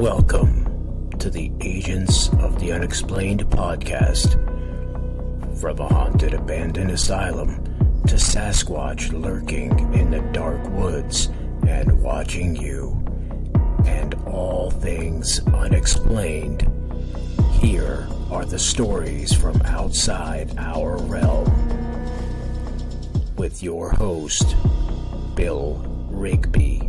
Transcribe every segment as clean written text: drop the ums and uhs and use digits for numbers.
Welcome to the Agents of the Unexplained podcast. From a haunted abandoned asylum to Sasquatch lurking in the dark woods and watching you, and all things unexplained, here are the stories from outside our realm. With your host, Bill Rigby.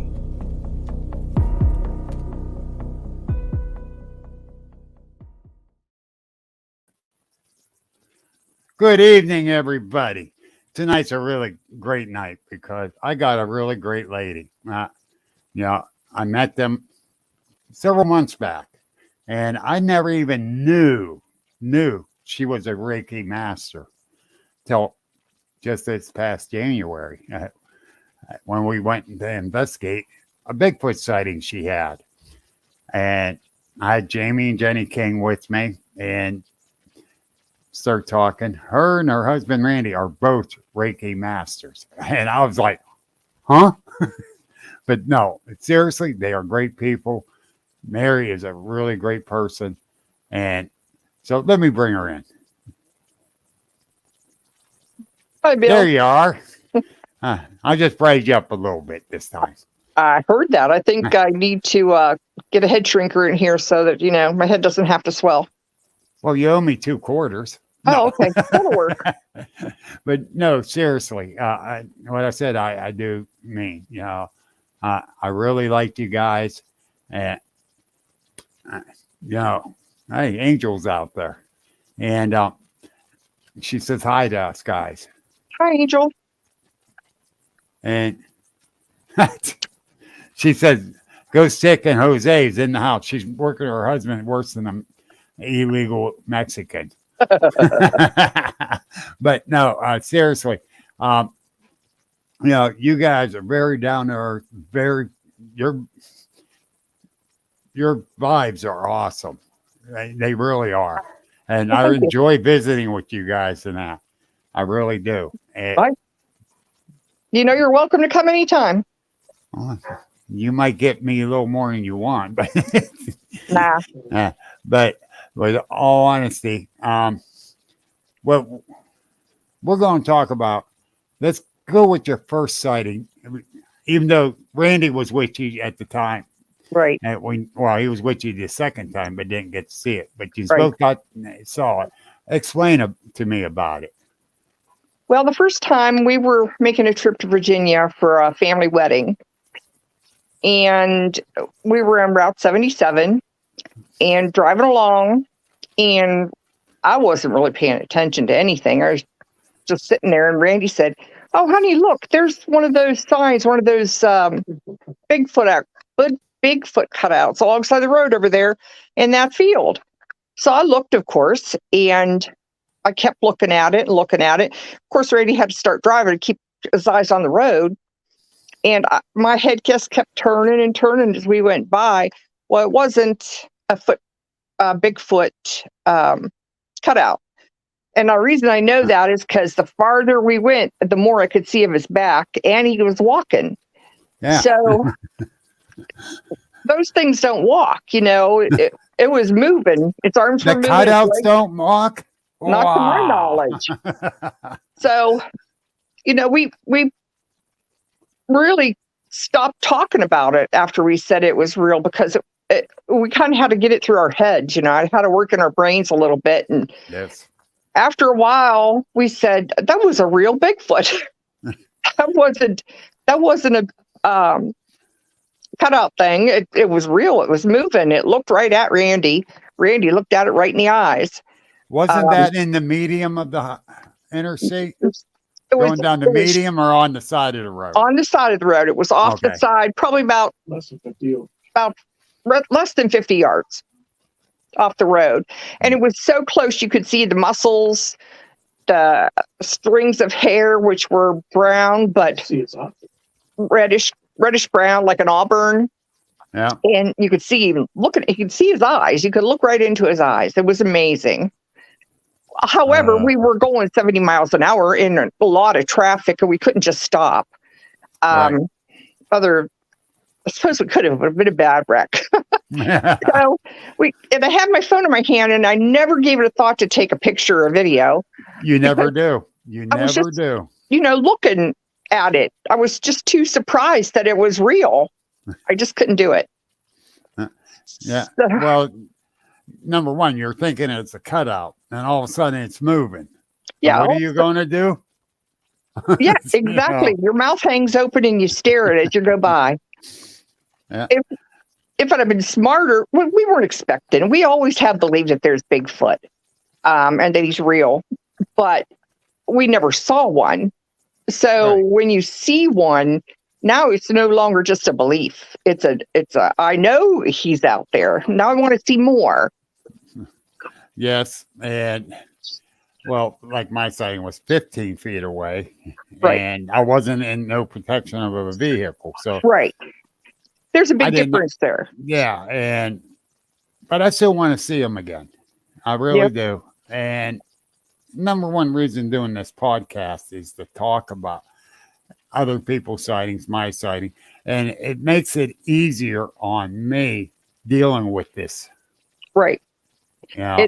Good evening, everybody. Tonight's a really great night because I got a really great lady. I met them several months back, and I never even knew she was a Reiki Master till just this past January when we went to investigate a Bigfoot sighting she had. And I had Jamie and Jenny King with me, and start talking. Her and her husband Randy are both Reiki Masters, and I was like, huh? But no, seriously, they are great people. Mary is a really great person, and so let me bring her in. Hi, Bill. There you are. I just braided you up a little bit this time. I heard that. I think I need to get a head shrinker in here so that, my head doesn't have to swell. Well, you owe me $2. Oh, okay. That'll work. But no, seriously, what I said, I do mean, I really like you guys, and, hey, Angel's out there. And she says hi to us guys. Hi, Angel. And she says, go stick and Jose's in the house. She's working her husband worse than an illegal Mexican. But no, seriously, you guys are very down to earth, your vibes are awesome. They really are. And I enjoy visiting with you guys and that. I really do. And, you're welcome to come anytime. You might get me a little more than you want, but nah. But with all honesty, what we're going to talk about, let's go with your first sighting, even though Randy was with you at the time. Right. And he was with you the second time, but didn't get to see it. But you both saw it. Explain to me about it. Well, the first time we were making a trip to Virginia for a family wedding, and we were on Route 77 and driving along, and I wasn't really paying attention to anything. I was just sitting there, and Randy said, "Oh, honey, look, there's one of those signs, one of those Bigfoot cutouts alongside the road over there in that field." So I looked, of course, and I kept looking at it and looking at it. Of course, Randy had to start driving to keep his eyes on the road. And my head just kept turning and turning as we went by. Well, it wasn't a Bigfoot cutout. And the reason I know that is because the farther we went, the more I could see of his back, and he was walking. Yeah. So those things don't walk, It was moving. Its arms were moving. The cutouts don't walk? Not to my knowledge. So, we really stopped talking about it after we said it was real, because we kind of had to get it through our heads. I had to work in our brains a little bit. And yes. After a while, we said, that was a real Bigfoot. that wasn't a cutout thing. It was real. It was moving. It looked right at Randy. Randy looked at it right in the eyes. Wasn't that in the medium of the interstate? Going down the medium or on the side of the road? On the side of the road. It was off the side, probably about less than 50 yards off the road. And it was so close you could see the muscles, the strings of hair, which were brown, but reddish brown, like an auburn. Yeah. And you could see him you could see his eyes. You could look right into his eyes. It was amazing. However, we were going 70 miles an hour in a lot of traffic, and we couldn't just stop. I suppose we could have, it would have been a bad wreck. So and I had my phone in my hand, and I never gave it a thought to take a picture or video. You never do. You I was never just, do. looking at it. I was just too surprised that it was real. I just couldn't do it. Yeah. So, Well, number one, you're thinking it's a cutout, and all of a sudden it's moving. yeah. What are you going to do? Yeah, exactly. Your mouth hangs open and you stare at it as you go by. Yeah. If I'd have been smarter, we weren't expecting. We always have believed that there's Bigfoot, and that he's real, but we never saw one. So when you see one, now it's no longer just a belief. It's a I know he's out there. Now I want to see more. Yes. And well, like my sighting was 15 feet away, Right. and I wasn't in no protection of a vehicle. So Right. There's a big difference there. Yeah. But I still want to see him again. I really do. And number one reason doing this podcast is to talk about other people's sightings, my sighting, and it makes it easier on me dealing with this. Right. You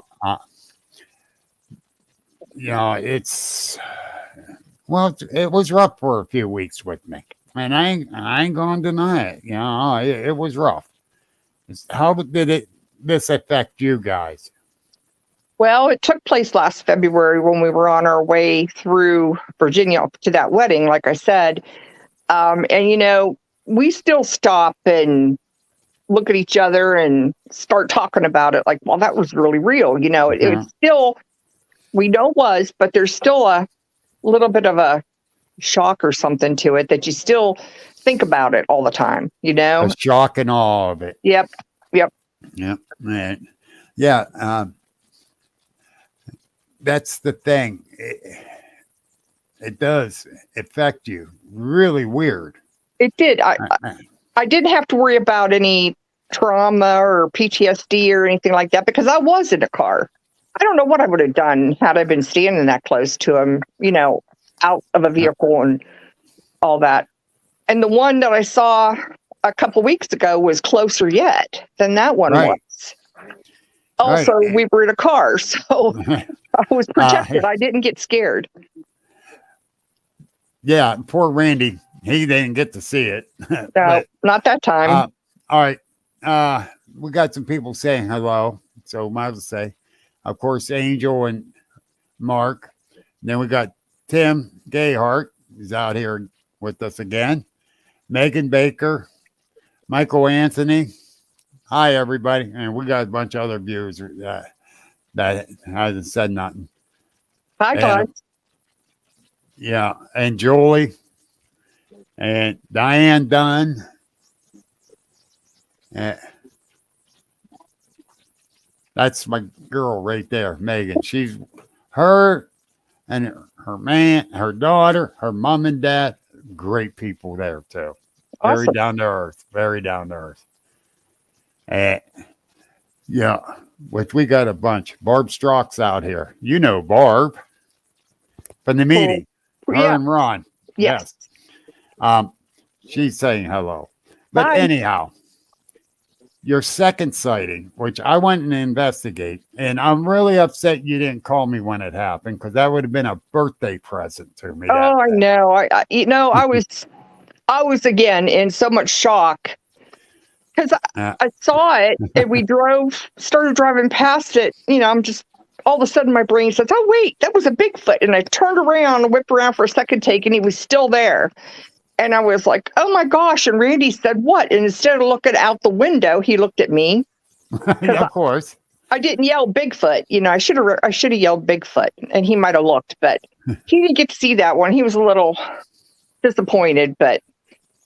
know, it was rough for a few weeks with me, and I ain't gonna deny it. You know, it was rough. How did this affect you guys? Well, it took place last February when we were on our way through Virginia to that wedding, like I said. And, we still stop and look at each other and start talking about it like, well, that was really real. It's still, we know it was, but there's still a little bit of a shock or something to it that you still think about it all the time, The shock and awe of it. Yep. Man. Yeah. That's the thing. It does affect you really weird. It did. I didn't have to worry about any trauma or PTSD or anything like that because I was in a car. I don't know what I would have done had I been standing that close to him, out of a vehicle and all that. And the one that I saw a couple of weeks ago was closer yet than that one was. Also, we were in a car, so I was protected. I didn't get scared. Yeah, poor Randy. He didn't get to see it. No, but, not that time. All right. We got some people saying hello. So might as well say, of course, Angel and Mark. Then we got Tim Gayhart. He's out here with us again. Megan Baker. Michael Anthony. Hi, everybody. And we got a bunch of other viewers that hasn't said nothing. Hi, guys. Yeah. And Julie. And Diane Dunn. That's my girl right there, Megan. Her and her man, her daughter, her mom and dad, great people there too. Awesome. Very down to earth. Very down to earth. Yeah, which we got a bunch. Barb Strock's out here. You know Barb from the meeting. Her and Ron. Yes. She's saying hello. But Bye. Anyhow, your second sighting, which I went and investigate, and I'm really upset you didn't call me when it happened because that would have been a birthday present to me. Oh, I know. I was again in so much shock because I saw it and we started driving past it. I'm just all of a sudden my brain says, "Oh wait, that was a Bigfoot," and I turned around and whipped around for a second take, and he was still there. And I was like, "Oh my gosh!" And Randy said, "What?" And instead of looking out the window, he looked at me. Of course, I didn't yell Bigfoot. I should have yelled Bigfoot, and he might have looked, but he didn't get to see that one. He was a little disappointed, but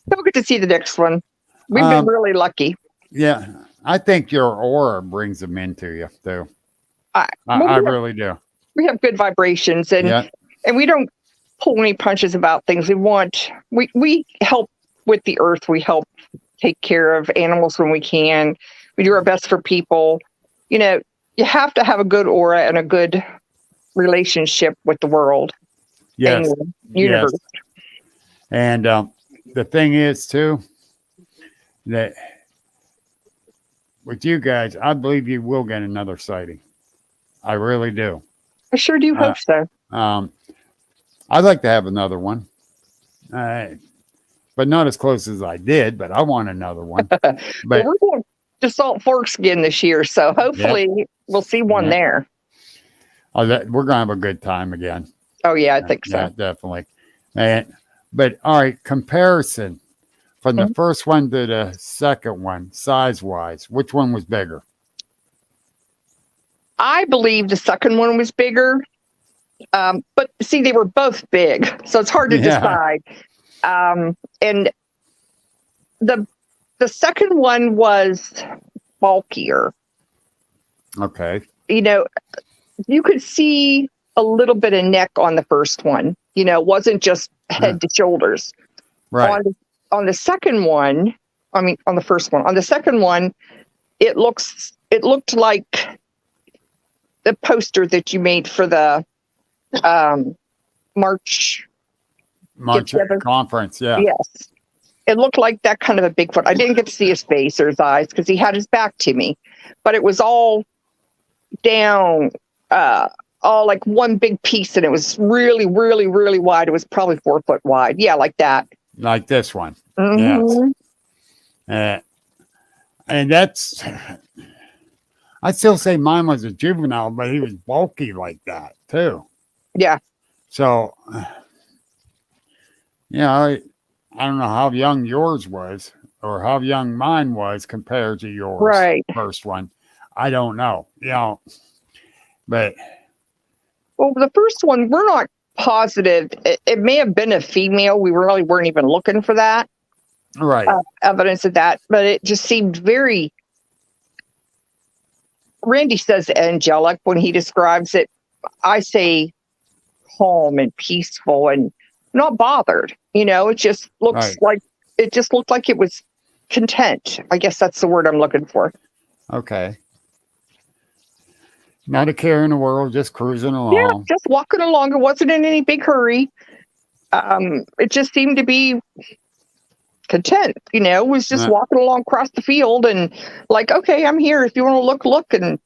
he'll get to see the next one. We've been really lucky. Yeah, I think your aura brings them into you too. I really do. We have good vibrations, and we don't pull any punches about things. We help with the earth. We help take care of animals when we can. We do our best for people. You have to have a good aura and a good relationship with the world. Yes. And the universe. Yes. And the thing is too, that with you guys, I believe you will get another sighting. I really do. I sure do hope so. I'd like to have another one, but not as close as I did. But I want another one. But Well, we're going to Salt Forks again this year, so hopefully we'll see one there. We're gonna have a good time again. Oh yeah, I think so. Yeah, definitely. But all right, comparison from the first one to the second one, size-wise, which one was bigger? I believe the second one was bigger, but see, they were both big, so it's hard to decide. And the second one was bulkier. Okay. You know, you could see a little bit of neck on the first one. You know, it wasn't just head to shoulders. Right. On the second one, I mean, on the first one, on the second one, it looked like the poster that you made for the March conference. Yeah. Yes. It looked like that kind of a Bigfoot. I didn't get to see his face or his eyes because he had his back to me, but it was all down, all like one big piece, and it was really, really, really wide. It was probably 4 foot wide. Yeah, like that. Like this one. Mm-hmm. Yes. And that's, I'd still say mine was a juvenile, but he was bulky like that too. Yeah. So, I don't know how young yours was or how young mine was compared to yours. Right. First one. I don't know. But. Well, the first one, we're not positive. It may have been a female. We really weren't even looking for that. Right. Evidence of that. But it just seemed very, Randy says angelic when he describes it. I say calm and peaceful and not bothered. It just looks like it was content. I guess that's the word I'm looking for. Okay. Not a care in the world, just cruising along. Yeah, just walking along. It wasn't in any big hurry. It just seemed to be content. It was just walking along across the field and like, okay, I'm here. If you want to look, and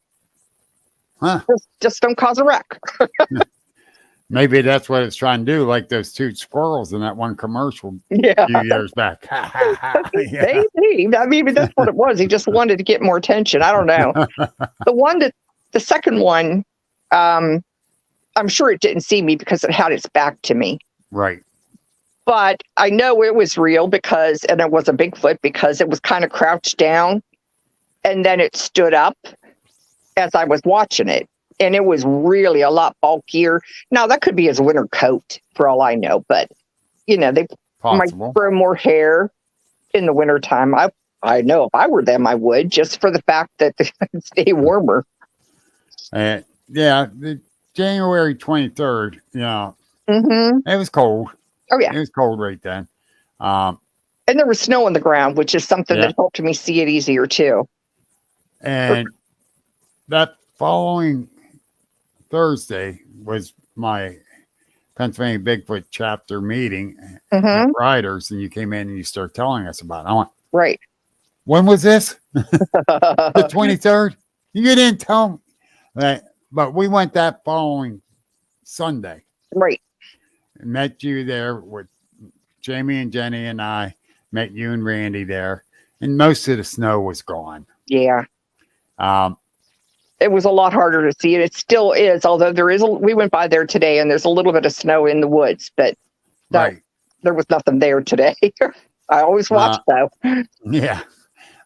just don't cause a wreck. Maybe that's what it's trying to do, like those two squirrels in that one commercial a few years back. Maybe. I mean, that's what it was. He just wanted to get more attention. I don't know. The second one, I'm sure it didn't see me because it had its back to me. Right. But I know it was real and it was a Bigfoot because it was kind of crouched down and then it stood up as I was watching it. And it was really a lot bulkier. Now, that could be his winter coat for all I know, but, they might grow more hair in the wintertime. I know if I were them, I would, just for the fact that they would stay warmer. The January 23rd, it was cold. Oh, yeah. It was cold right then. And there was snow on the ground, which is something that helped me see it easier, too. And that following Thursday was my Pennsylvania Bigfoot chapter meeting at Riders, and you came in and you started telling us about it. I went, right. When was this? The 23rd? You didn't tell me. But we went that following Sunday. Right. Met you there with Jamie and Jenny, and I met you and Randy there, and most of the snow was gone. Yeah. It was a lot harder to see it. It still is, although we went by there today and there's a little bit of snow in the woods, but there was nothing there today. I always watch though. Yeah.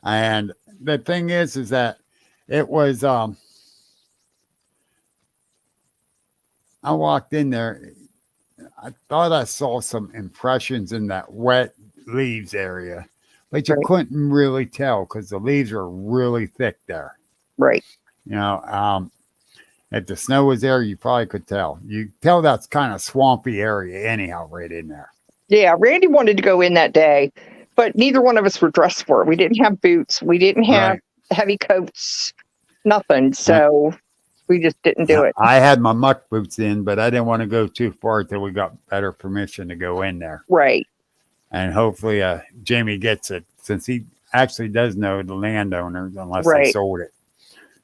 And the thing is that it was, I walked in there. I thought I saw some impressions in that wet leaves area, but you couldn't really tell because the leaves are really thick there. Right. If the snow was there, you probably could tell. You tell that's kind of swampy area anyhow, right in there. Yeah, Randy wanted to go in that day, but neither one of us were dressed for it. We didn't have boots. We didn't have heavy coats, nothing. So we just didn't do it. I had my muck boots in, but I didn't want to go too far until we got better permission to go in there. Right. And hopefully Jamie gets it since he actually does know the landowners unless they Right. sold it.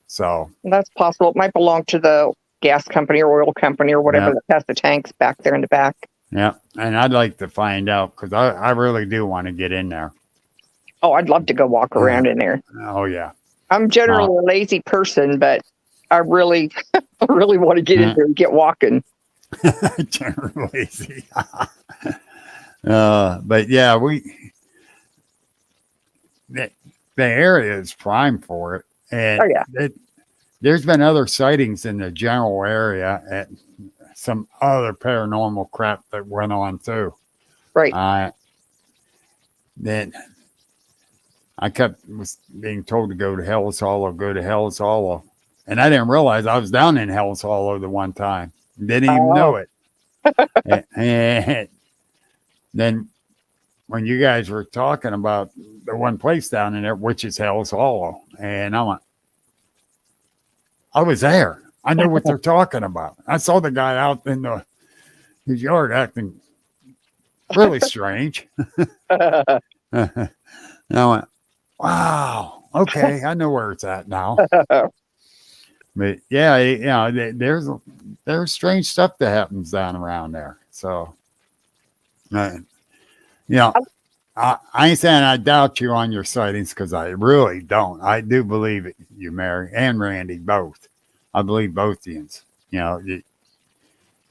So That's possible. It might belong to the gas company or oil company or whatever Yeah. that has the tanks back there in the back. yeah, and I'd like to find out because I really do want to get in there. Oh, I'd love to go walk around in there. Oh yeah, I'm generally a lazy person, but I really, I really want to get in there and get walking. generally lazy. But yeah, the area is prime for it, and Oh, yeah. there's been other sightings in the general area and some other paranormal crap that went on too. Right. Then I was being told to go to Hell's Hollow, and I didn't realize I was down in Hell's Hollow the one time. Didn't even know it. And then when you guys were talking about the one place down in there, which is Hell's Hollow, and I was there. I know what they're talking about. I saw the guy out in his yard acting really strange. And I went, wow, okay, I know where it's at now. But yeah, there's strange stuff that happens down around there. So, I ain't saying I doubt you on your sightings because I really don't. I do believe it, you, Mary, and Randy, both. I believe both of you.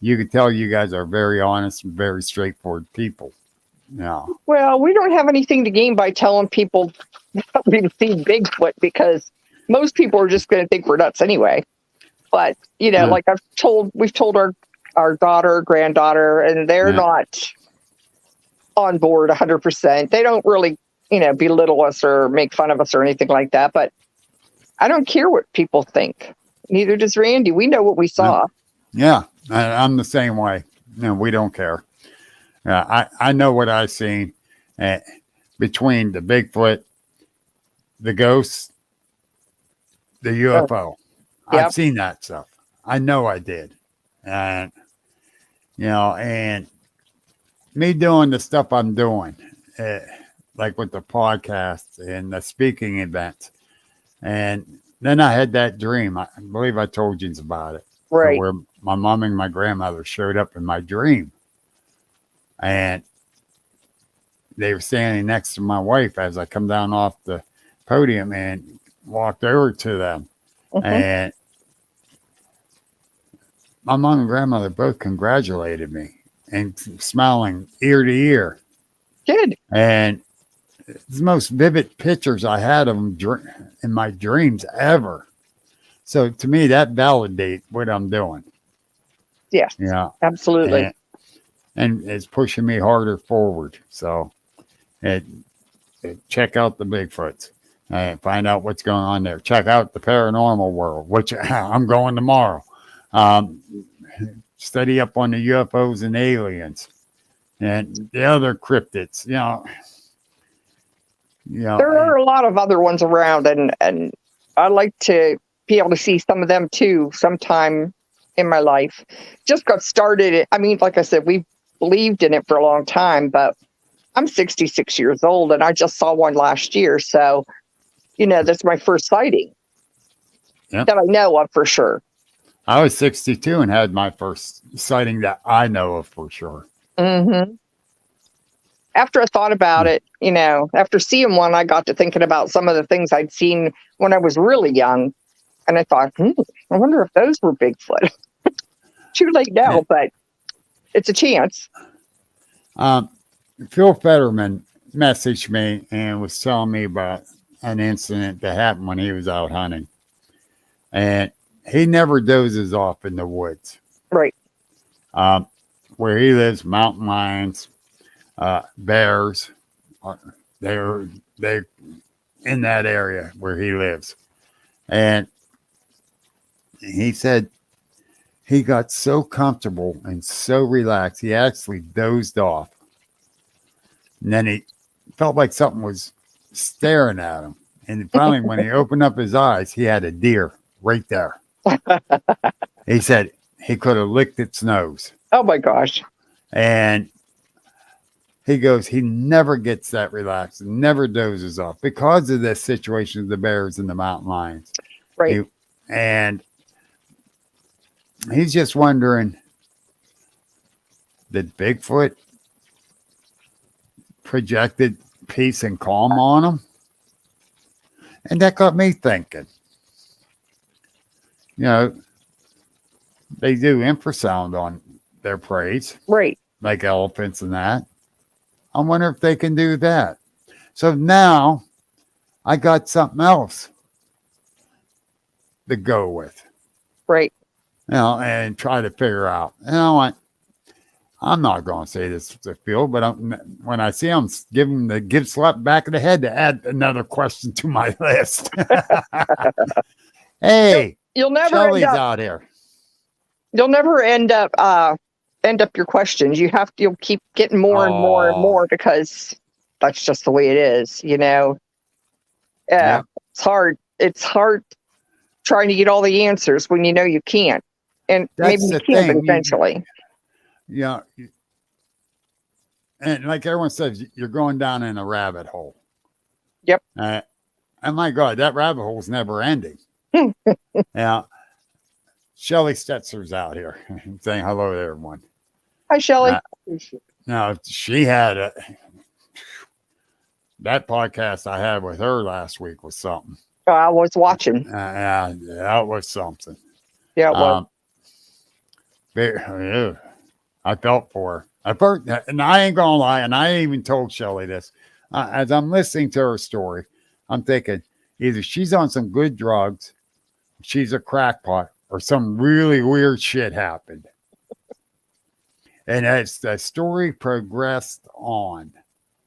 You can tell you guys are very honest and very straightforward people. Yeah. Well, we don't have anything to gain by telling people that we've seen Bigfoot because most people are just going to think we're nuts anyway. But, like we've told our daughter, granddaughter, and they're not on board 100%. They don't really, belittle us or make fun of us or anything like that. But I don't care what people think. Neither does Randy. We know what we saw. Yeah, I'm the same way. We don't care. I know what I've seen between the Bigfoot, the ghosts, the UFO. Yep. I've seen that stuff. I know I did. And, and me doing the stuff I'm doing, like with the podcasts and the speaking events. And then I had that dream. I believe I told you about it. Right. Where my mom and my grandmother showed up in my dream. And they were standing next to my wife as I come down off the podium and walked over to them. Mm-hmm. And my mom and grandmother both congratulated me and smiling ear to ear. Good. And it's the most vivid pictures I had of them in my dreams ever. So to me, that validates what I'm doing. Yes. Yeah. Absolutely. And it's pushing me harder forward. So check out the Bigfoots. Find out what's going on there. Check out the paranormal world, which I'm going tomorrow. Study up on the UFOs and aliens and the other cryptids. There are a lot of other ones around, and I like to be able to see some of them too sometime in my life. Just got started. I mean, like I said, we've believed in it for a long time, but I'm 66 years old and I just saw one last year. So, that's my first sighting that I know of for sure. I was 62 and had my first sighting that I know of for sure. Mm-hmm. After I thought about it, after seeing one, I got to thinking about some of the things I'd seen when I was really young. And I thought, I wonder if those were Bigfoot. Too late now, but it's a chance. Phil Fetterman messaged me and was telling me about an incident that happened when he was out hunting. And he never dozes off in the woods. Right. Where he lives, mountain lions, bears, they're in that area where he lives. And he said he got so comfortable and so relaxed, he actually dozed off. And then he felt like something was staring at him. And finally, when he opened up his eyes, he had a deer right there. He said he could have licked its nose. Oh, my gosh. And He goes, he never gets that relaxed, never dozes off because of this situation of the bears and the mountain lions. Right. And he's just wondering, did Bigfoot projected peace and calm on him? And that got me thinking. You know, they do infrasound on their prey, Right. like elephants and that. I wonder if they can do that. So now I got something else to go with. Right. You know, and try to figure out. You know what? I'm not going to say this to Phil, but when I see him, give him the give slap back of the head to add another question to my list. Hey, you'll never Shelly's end up, out here. You'll never end up your questions. You'll keep getting more and more and more because that's just the way it is, you know. Yeah. It's hard. It's hard trying to get all the answers when you know you can't. And That's maybe you the can thing. eventually. Yeah. And like everyone says, you're going down in a rabbit hole. Yep. And my God, that rabbit hole's never ending. Yeah. Shelly Stetzer's out here saying hello to everyone. Hi, Shelly. Now, she had that podcast I had with her last week was something. I was watching. Yeah, that was something. Yeah, it was. I felt for her. And I ain't gonna lie, and I even told Shelly this. As I'm listening to her story, I'm thinking either she's on some good drugs, she's a crackpot, or some really weird shit happened. And as the story progressed on,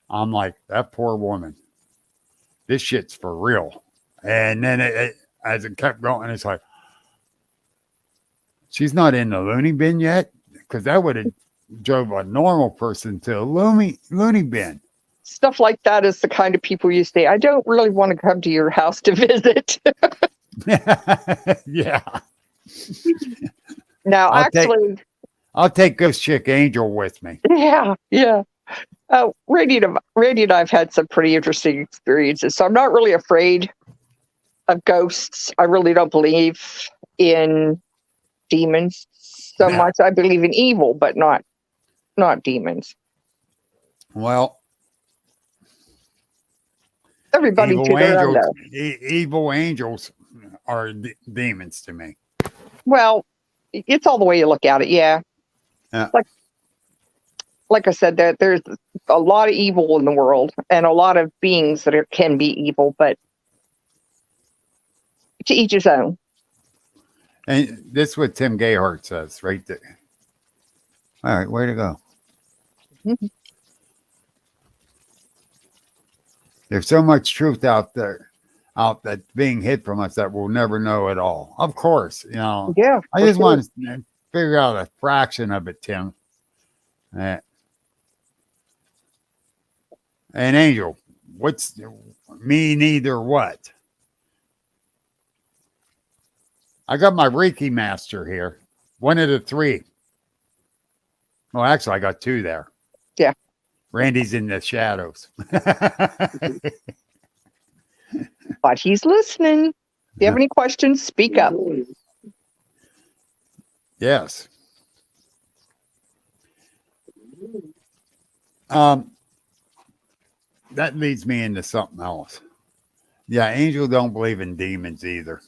I'm like, that poor woman, this shit's for real. And then as it kept going, it's like, she's not in the loony bin yet, because that would have drove a normal person to a loony bin. Stuff like that is the kind of people you say, I don't really want to come to your house to visit. Yeah. Now, I'll take Ghost Chick Angel with me. Yeah. Randy and I have had some pretty interesting experiences, so I'm not really afraid of ghosts. I really don't believe in demons so much. I believe in evil, but not demons. Well, everybody to their own. Evil angels are demons to me. Well, it's all the way you look at it. Yeah. Like I said, there's a lot of evil in the world and a lot of beings that can be evil, but to each his own. And this is what Tim Gayhart says right there. All right, way to go. Mm-hmm. There's so much truth out that's being hid from us that we'll never know at all. Of course, you know. Yeah. I just want to figure out a fraction of it, Tim. And Angel, what's me neither what? I got my Reiki Master here. One of the three. Well, actually, I got two there. Yeah. Randy's in the shadows. But he's listening. If you have any questions, speak up. Yes. That leads me into something else. Yeah, Angel don't believe in demons either.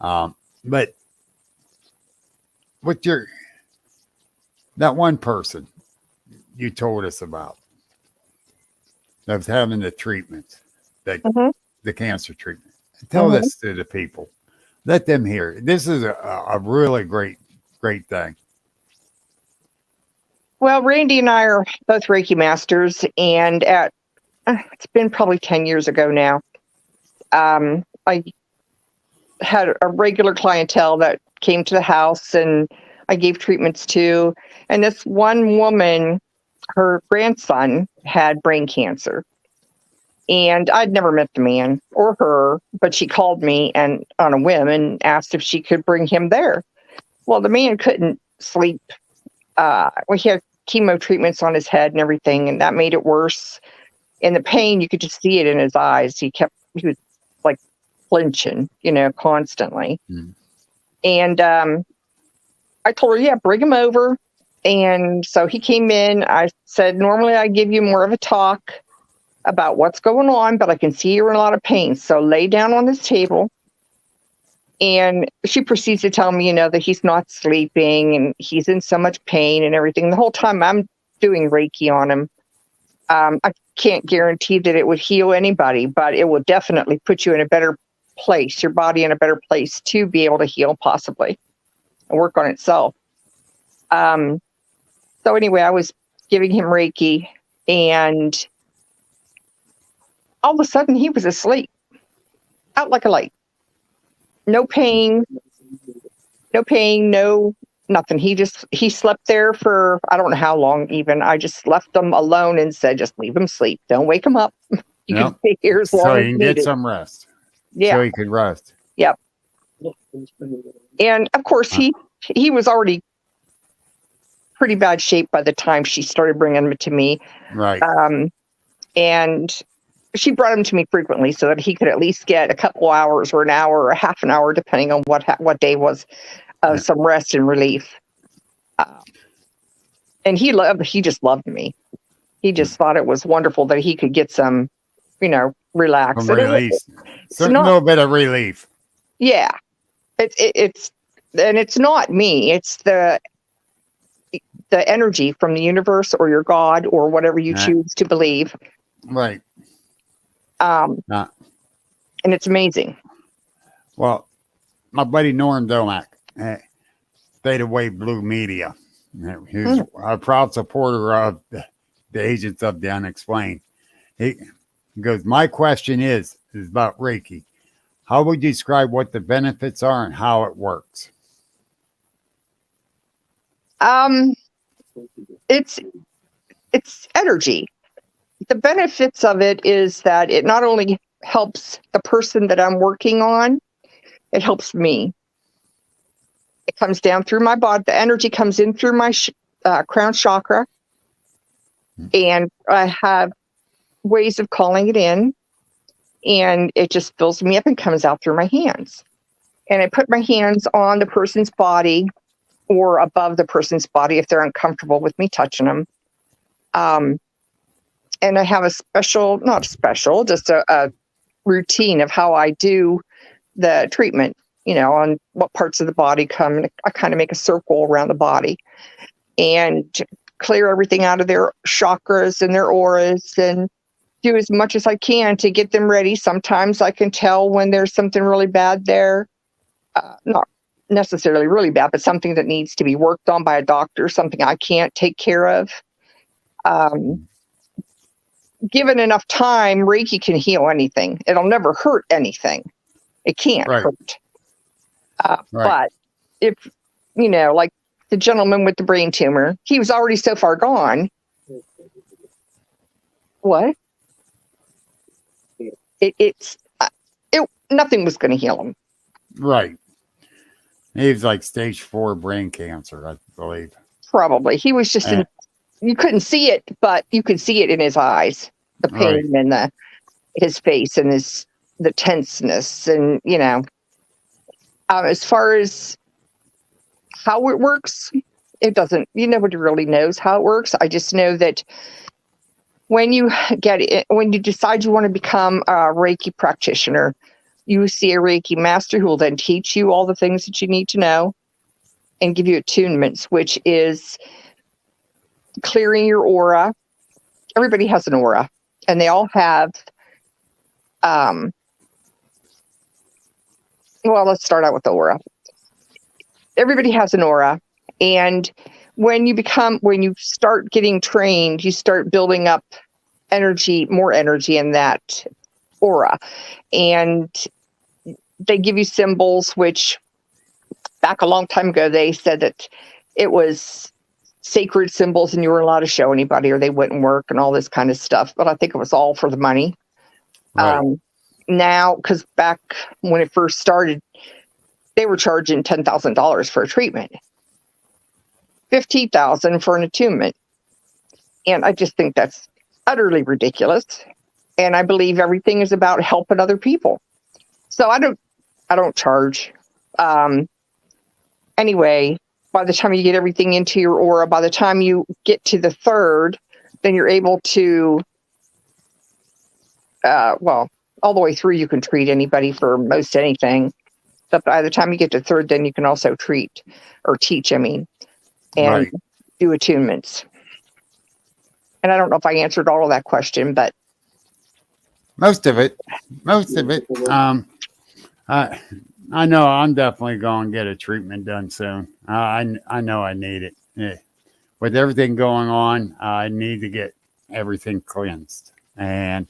But with that one person you told us about that was having the treatment, the cancer treatment. Tell this to the people. Let them hear it. This is a really great thing. Well, Randy and I are both Reiki Masters, and it's been probably 10 years ago now. I had a regular clientele that came to the house and I gave treatments to. And this one woman, her grandson had brain cancer. And I'd never met the man or her, but she called me and on a whim and asked if she could bring him there. Well, the man couldn't sleep. chemo treatments on his head and everything, and that made it worse. And the pain, you could just see it in his eyes. He was like flinching, constantly. Mm. And I told her, yeah, bring him over. And so he came in. I said, normally I give you more of a talk about what's going on, but I can see you're in a lot of pain. So lay down on this table. And she proceeds to tell me, that he's not sleeping and he's in so much pain and everything. The whole time I'm doing Reiki on him. I can't guarantee that it would heal anybody, but it will definitely put you in a better place, your body in a better place to be able to heal possibly and work on itself. So anyway, I was giving him Reiki, and all of a sudden he was asleep, out like a light. No pain, no nothing. He slept there for, I don't know how long even. I just left him alone and said, just leave him sleep. Don't wake him up. You can stay here as long so as he can needed. get some rest. Yeah. So he could rest. Yep. And of course, he was already pretty bad shape by the time she started bringing him to me. Right. And she brought him to me frequently so that he could at least get a couple hours or an hour or a half an hour, depending on what day was, of some rest and relief. And he just loved me. He just thought it was wonderful that he could get some, relax. Some release. A not, little bit of relief. Yeah. It's not me. It's the energy from the universe or your God or whatever you choose to believe. Right. And it's amazing. Well, my buddy Norm Domack, Theta Wave Blue Media, he's a proud supporter of the Agents of the Unexplained. He goes, my question is about Reiki. How would you describe what the benefits are and how it works? It's energy. The benefits of it is that it not only helps the person that I'm working on, it helps me. It comes down through my body. The energy comes in through my crown chakra, and I have ways of calling it in, and it just fills me up and comes out through my hands. And I put my hands on the person's body or above the person's body if they're uncomfortable with me touching them. And I have just a routine of how I do the treatment, on what parts of the body come. I kind of make a circle around the body and clear everything out of their chakras and their auras and do as much as I can to get them ready. Sometimes I can tell when there's something really bad there, not necessarily really bad, but something that needs to be worked on by a doctor, something I can't take care of. Given enough time, Reiki can heal anything. It'll never hurt anything. It can't hurt. But if, like the gentleman with the brain tumor, he was already so far gone. What? Nothing was going to heal him. Right. He was like stage 4 brain cancer, I believe. Probably. He was just you couldn't see it, but you could see it in his eyes, the pain and his face and the tenseness. And, as far as how it works, nobody really knows how it works. I just know that when you decide you want to become a Reiki practitioner, you see a Reiki master who will then teach you all the things that you need to know and give you attunements, which is clearing your aura. Everybody has an aura, and they all have, let's start out with the aura. Everybody has an aura, and when you start getting trained, you start building up more energy in that aura. And they give you symbols, which back a long time ago, they said that it was sacred symbols and you weren't allowed to show anybody or they wouldn't work and all this kind of stuff. But I think it was all for the money. Right. Now, because back when it first started, they were charging $10,000 for a treatment, $15,000 for an attunement. And I just think that's utterly ridiculous. And I believe everything is about helping other people. So I don't charge. Anyway, by the time you get everything into your aura, by the time you get to the third, then you're able to, all the way through, you can treat anybody for most anything. But by the time you get to third, then you can also treat or teach, and Right. do attunements. And I don't know if I answered all of that question, but Most of it. I know I'm definitely going to get a treatment done soon. I know I need it. Yeah. With everything going on, I need to get everything cleansed. And,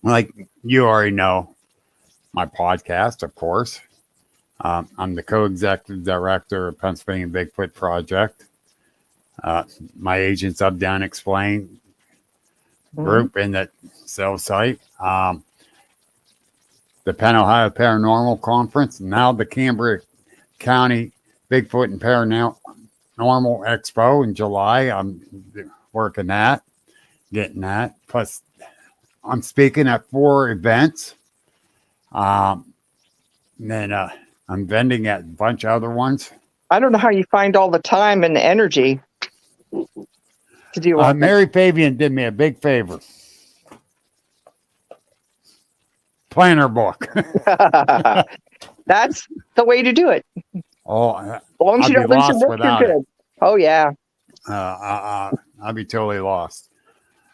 like you already know, my podcast, of course. I'm the co-executive director of Pennsylvania Bigfoot Project. My agents Up Down Explain group in that cell site. The Penn Ohio Paranormal Conference, now the Cambria County Bigfoot and Paranormal Expo in July. I'm working that, getting that. Plus, I'm speaking at 4 events. Then I'm vending at a bunch of other ones. I don't know how you find all the time and the energy to do all Mary Fabian did me a big favor. Planner book. That's the way to do it. Oh, As long as you don't lose your book, you're good. Oh, yeah. I'll be totally lost.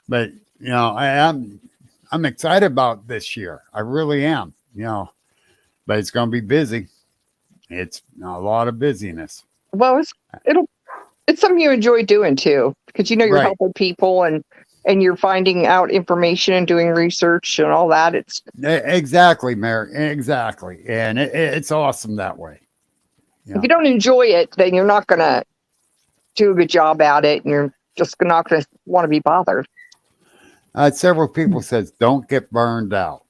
But, I'm excited about this year. I really am, but it's going to be busy. It's a lot of busyness. Well, it's something you enjoy doing too, because you're Right. helping people and you're finding out information and doing research and all that. It's exactly, Mary, exactly, and it's awesome that way. If you don't enjoy it, then you're not going to do a good job at it, and you're just not going to want to be bothered. Several people says don't get burned out.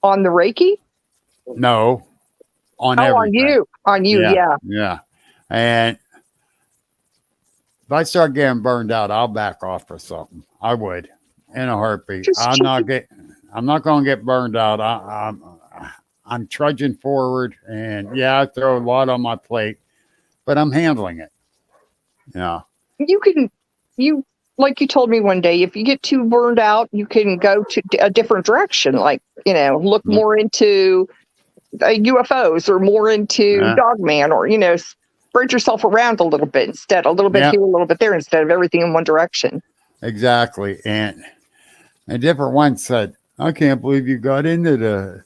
On the Reiki? No, on everything. On you, yeah. Yeah, and if I start getting burned out, I'll back off for something. I would, in a heartbeat. I'm not going to get burned out. I'm trudging forward, and I throw a lot on my plate, but I'm handling it. Yeah. You like you told me one day, if you get too burned out, you can go to a different direction. Like, look more into UFOs or more into Dogman, or, spread yourself around a little bit instead, a little bit here, a little bit there, instead of everything in one direction. Exactly. And a different one said, I can't believe you got into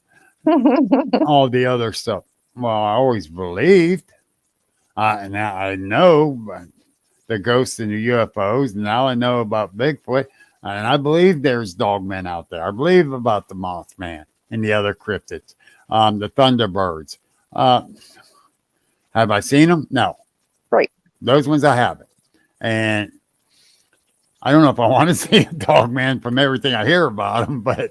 all the other stuff. Well, I always believed. And now I know the ghosts and the UFOs. Now I know about Bigfoot. And I believe there's dogmen out there. I believe about the Mothman and the other cryptids, the Thunderbirds. Have I seen them? No. Right. Those ones I haven't. And I don't know if I want to see a dogman from everything I hear about them, but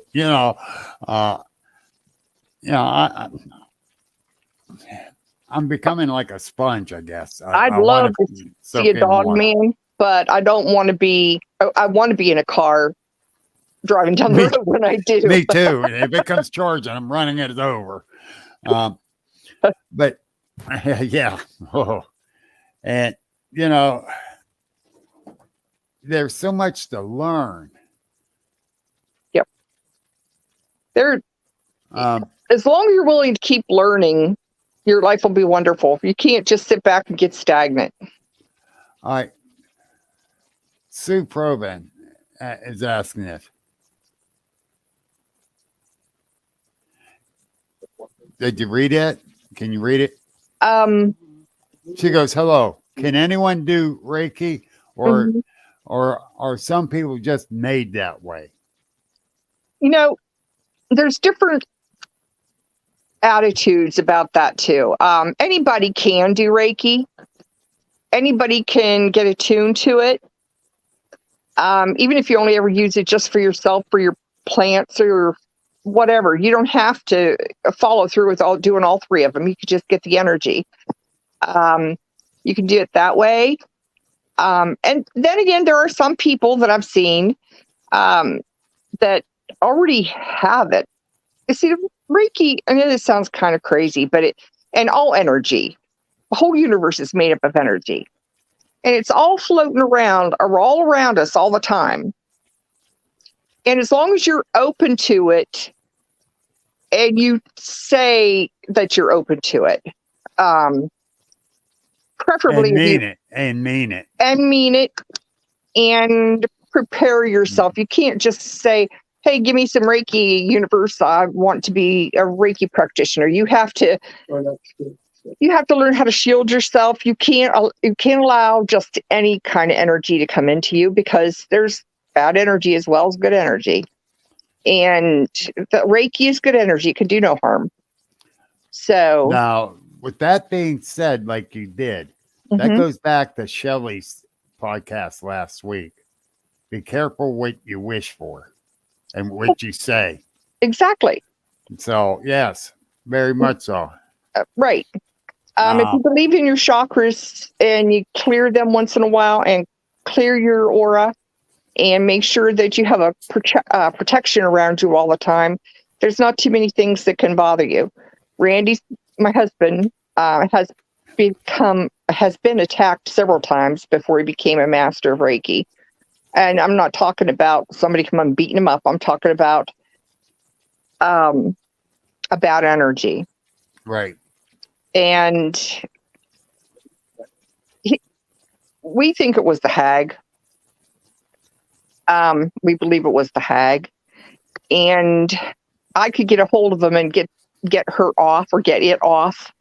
I'm becoming like a sponge, I guess. I'd love to see a dogman, but I don't want to be. I want to be in a car driving down the road when I do. Me too. If it comes charging, I'm running it over. But yeah. Oh. And there's so much to learn. Yep. As long as you're willing to keep learning, your life will be wonderful. You can't just sit back and get stagnant. All right. Sue Proban is asking if. Did you read it? Can you read it? She goes, hello. Can anyone do Reiki, or are some people just made that way? There's different attitudes about that too. Anybody can do Reiki. Anybody can get attuned to it. Even if you only ever use it just for yourself, for your plants or whatever, you don't have to follow through with doing all 3 of them. You could just get the energy. You can do it that way. And then again, there are some people that I've seen that already have it. You see, Reiki, I know this sounds kind of crazy, but and all energy, the whole universe is made up of energy. And it's all floating around or all around us all the time. And as long as you're open to it and you say that you're open to it, preferably and mean it and prepare yourself. You can't just say, hey, give me some Reiki, universe. I want to be a Reiki practitioner. You have to learn how to shield yourself. You can't allow just any kind of energy to come into you, because there's bad energy as well as good energy. And the Reiki is good energy. It can do no harm. So now, with that being said, like you did, that goes back to Shelley's podcast last week. Be careful what you wish for and what you say. Exactly. So, yes, very much so. Right. If you believe in your chakras and you clear them once in a while and clear your aura and make sure that you have a protection around you all the time, there's not too many things that can bother you. Randy, my husband, has been attacked several times before he became a master of Reiki. And I'm not talking about somebody come and beating him up. I'm talking about bad energy. Right. And we think it was the hag. We believe it was the hag. And I could get a hold of him and get her off or get it off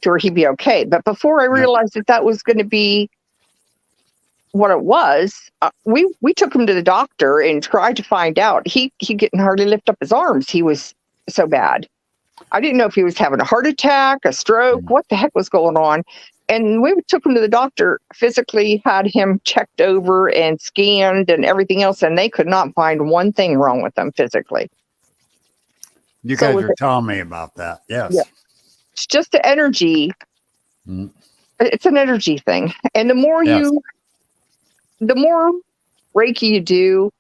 to where he'd be okay. But before I realized that was going to be what it was, we took him to the doctor and tried to find out. He couldn't hardly lift up his arms. He was so bad. I didn't know if he was having a heart attack, a stroke, what the heck was going on. And we took him to the doctor, physically had him checked over and scanned and everything else, and they could not find one thing wrong with him physically. You guys were telling me about that. Yes. Yeah. It's just the energy. It's an energy thing. And the more Reiki you do,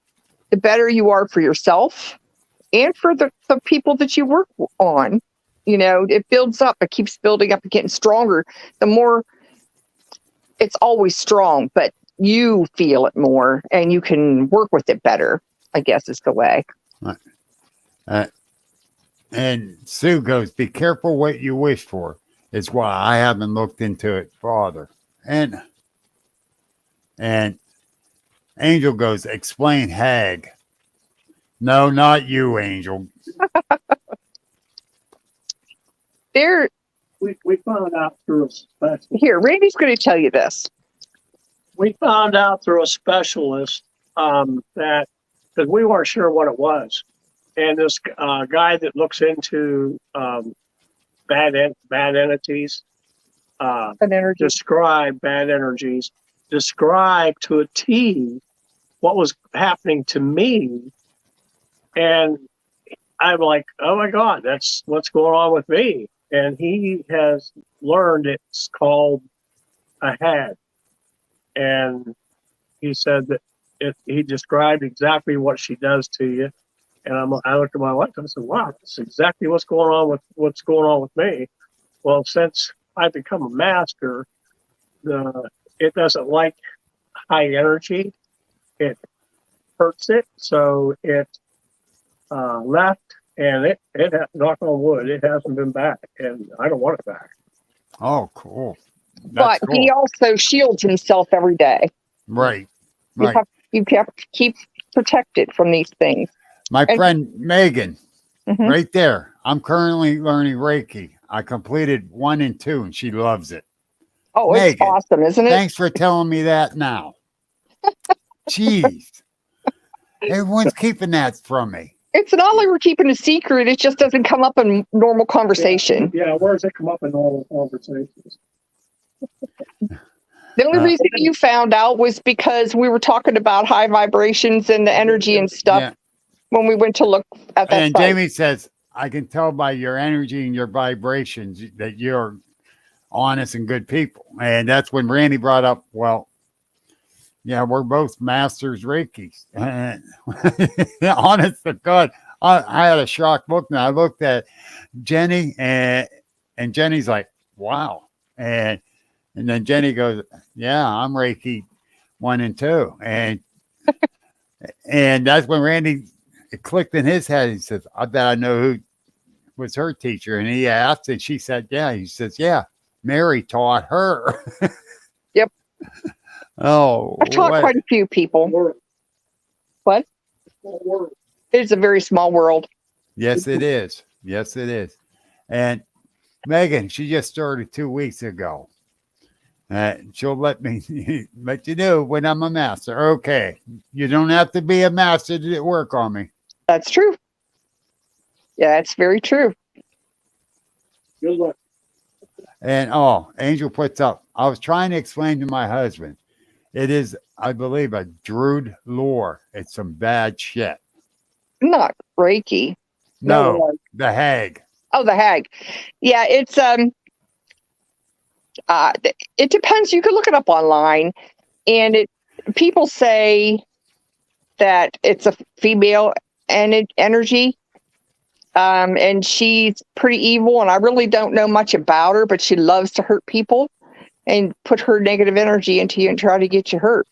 the better you are for yourself and for the people that you work on. You know, it builds up, it keeps building up and getting stronger. The more, it's always strong, but you feel it more and you can work with it better, I guess is the way. And Sue goes, be careful what you wish for. It's why I haven't looked into it farther. And Angel goes, explain hag. No, not you, Angel. We found out through a specialist. Here, Randy's going to tell you this. We found out through a specialist that, because we weren't sure what it was. And this guy that looks into bad entities, describe bad energies, describe to a T what was happening to me. And I'm like, oh my God, that's what's going on with me. And he has learned it's called a hag. And he said that he described exactly what she does to you. And I looked at my wife and I said, wow, that's exactly what's going on with me. Well, since I've become a master, it doesn't like high energy. It hurts it. So it left, and it knock on wood, it hasn't been back, and I don't want it back. Oh, cool. That's cool. He also shields himself every day. Right. You have to keep protected from these things. My friend Megan, right there. I'm currently learning Reiki. I completed 1 and 2, and she loves it. Oh, Megan, it's awesome, isn't it? Thanks for telling me that now. Jeez. Everyone's keeping that from me. It's not like we're keeping a secret. It just doesn't come up in normal conversation. Yeah, where does it come up in normal conversations? The only reason you found out was because we were talking about high vibrations and the energy and stuff when we went to look at that And site. Jamie says, I can tell by your energy and your vibrations that you're honest and good people. And that's when Randy brought up, well, Yeah, we're both masters Reikis. Honest to God, I had a shock look. And I looked at Jenny, and Jenny's like, "Wow," and then Jenny goes, "Yeah, I'm Reiki 1 and 2," and that's when Randy it clicked in his head. He says, "I bet I know who was her teacher," and he asked, and she said, "Yeah." He says, "Yeah, Mary taught her." Yep. Oh, I've taught what? quite a few people. What? It's a very small world. Yes, it is. Yes, it is. And Megan, she just started 2 weeks ago. She'll let me let you know when I'm a master. Okay. You don't have to be a master to work on me. That's true. Yeah, it's very true. Good luck. And Angel puts up. I was trying to explain to my husband. It is, I believe, a Druid lore. It's some bad shit. Not Reiki. No, the hag. Oh, the hag. Yeah, it's it depends. You can look it up online, and people say that it's a female energy, and she's pretty evil. And I really don't know much about her, but she loves to hurt people and put her negative energy into you and try to get you hurt.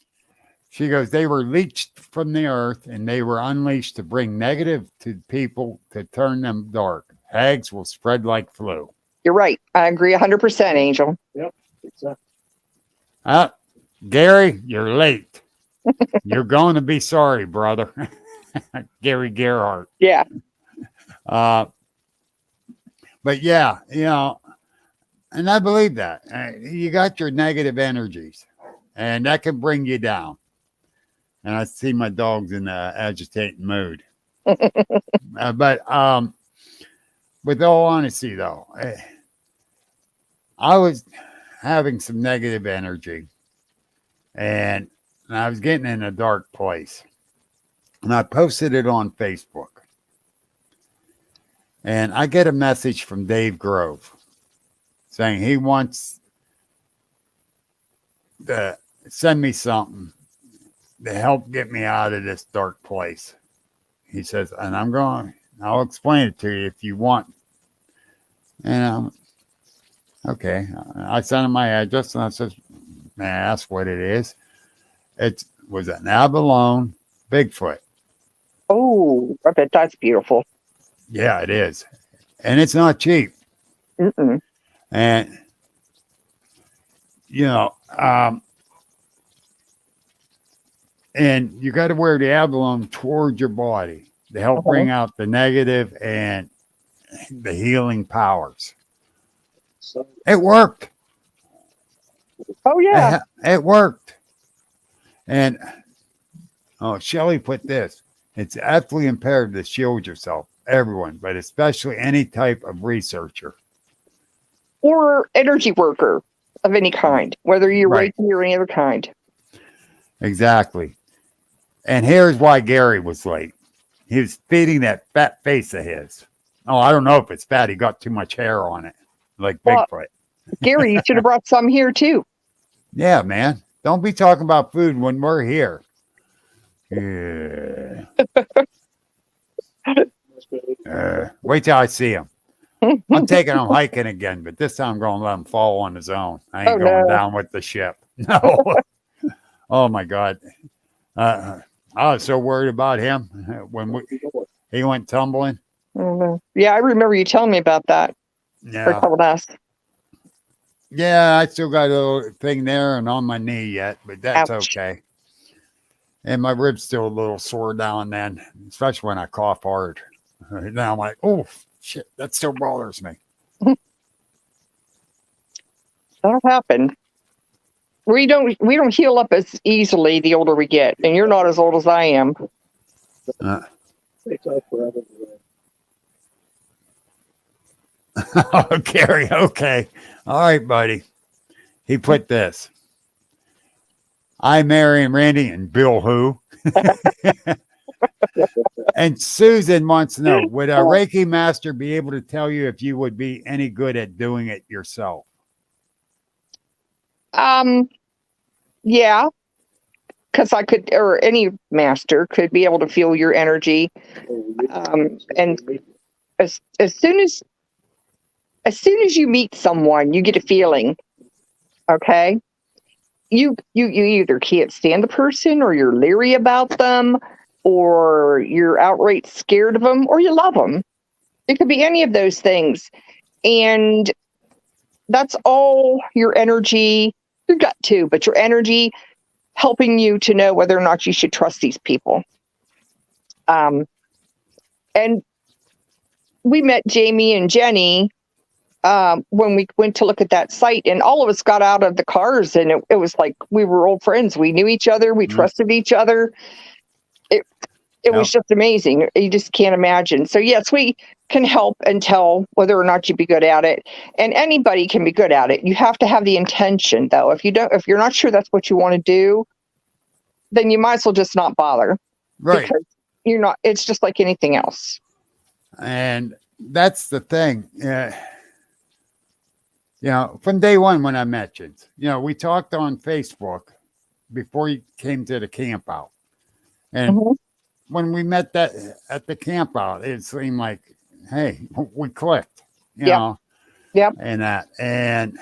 She goes, they were leached from the earth and they were unleashed to bring negative to people to turn them dark. Hags will spread like flu. You're right. I agree 100%, Angel. Yep. Exactly. Gary, you're late. You're going to be sorry, brother. Gary Gerhardt. Yeah. But yeah, and I believe that. You got your negative energies and that can bring you down. And I see my dog's in an agitating mood. But with all honesty, though, I was having some negative energy and I was getting in a dark place. And I posted it on Facebook. And I get a message from Dave Grove saying he wants to send me something to help get me out of this dark place. He says, and I'll explain it to you if you want. And okay. I sent him my address and I says, may I ask what it is? It was an abalone Bigfoot. Oh, I bet that's beautiful. Yeah, it is. And it's not cheap. Mm-mm. And, and you got to wear the abalone towards your body to help bring out the negative and the healing powers. So, It worked. Oh, yeah. It worked. And, Shelley put this. It's absolutely imperative to shield yourself, everyone, but especially any type of researcher. Or energy worker of any kind, whether you're Right. Reiki or any other kind. Exactly. And here's why Gary was late. He was feeding that fat face of his. Oh, I don't know if it's fat. He got too much hair on it, like Bigfoot. Gary, you should have brought some here, too. Yeah, man. Don't be talking about food when we're here. Yeah. Wait till I see him. I'm taking him hiking again, but this time I'm going to let him fall on his own. I ain't going down with the ship. No. Oh, my God. I was so worried about him when he went tumbling. Yeah, I remember you telling me about that. Yeah. Or told us. Yeah, I still got a little thing there and on my knee yet, but that's Ouch. okay. And my rib's still a little sore now and then, especially when I cough hard. Now I'm like, oh, shit, that still bothers me. That'll happen. We don't heal up as easily the older we get, and you're not as old as I am. it's all forever. Oh, Gary, okay. All right, buddy. He put this. I, Mary, and Randy, and Bill who? And Susan wants to know, would a Reiki master be able to tell you if you would be any good at doing it yourself? Yeah. because I could, or any master could be able to feel your energy. And as soon as you meet someone, you get a feeling. Okay, you either can't stand the person, or you're leery about them, or you're outright scared of them, or you love them. It could be any of those things, and that's all your energy, your gut too, but your energy helping you to know whether or not you should trust these people. And we met Jamie and Jenny when we went to look at that site, and all of us got out of the cars, and it was like we were old friends. We knew each other. We trusted each other. It was just amazing. You just can't imagine. So yes, we can help and tell whether or not you'd be good at it. And anybody can be good at it. You have to have the intention, though. If you're not sure that's what you want to do, then you might as well just not bother. Right. Because you're not, it's just like anything else. And that's the thing. From day one when I met you, we talked on Facebook before you came to the camp out. And when we met that at the camp out, it seemed like, hey, we clicked, you know. Yep. And that, and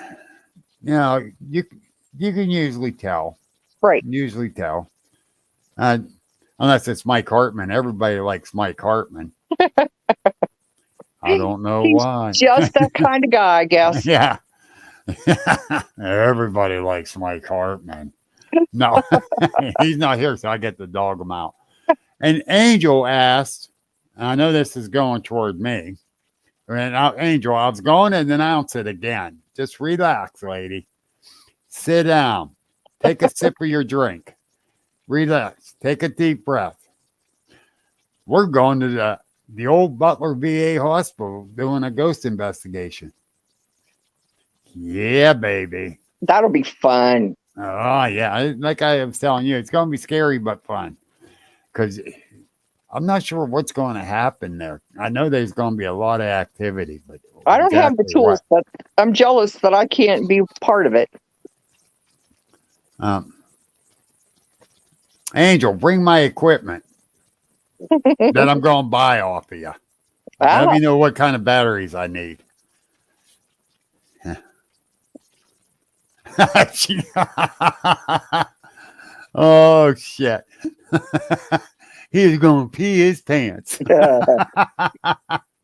you can usually tell. Right. Usually tell. Unless it's Mike Hartman. Everybody likes Mike Hartman. I don't know why. Just that kind of guy, I guess. Yeah. Everybody likes Mike Hartman. No, he's not here, so I get to dog him out. And Angel asked, I know this is going toward me. And Angel, I was going to announce it again. Just relax, lady. Sit down. Take a sip of your drink. Relax. Take a deep breath. We're going to the old Butler VA hospital doing a ghost investigation. Yeah, baby. That'll be fun. Oh, yeah. Like I was telling you, it's going to be scary but fun. Because I'm not sure what's going to happen there. I know there's going to be a lot of activity, but I don't have the tools, but I'm jealous that I can't be part of it. Angel, bring my equipment that I'm going to buy off of you. Let me know what kind of batteries I need. Oh, shit. He's going to pee his pants.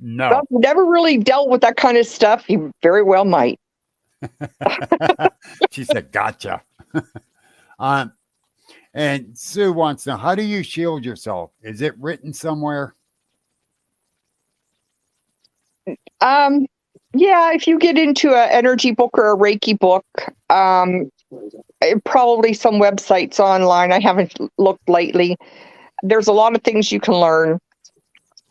No. I've never really dealt with that kind of stuff. He very well might. She said, gotcha. And Sue wants to know, how do you shield yourself? Is it written somewhere? Yeah, if you get into an energy book or a Reiki book, probably some websites online. I haven't looked lately. There's a lot of things you can learn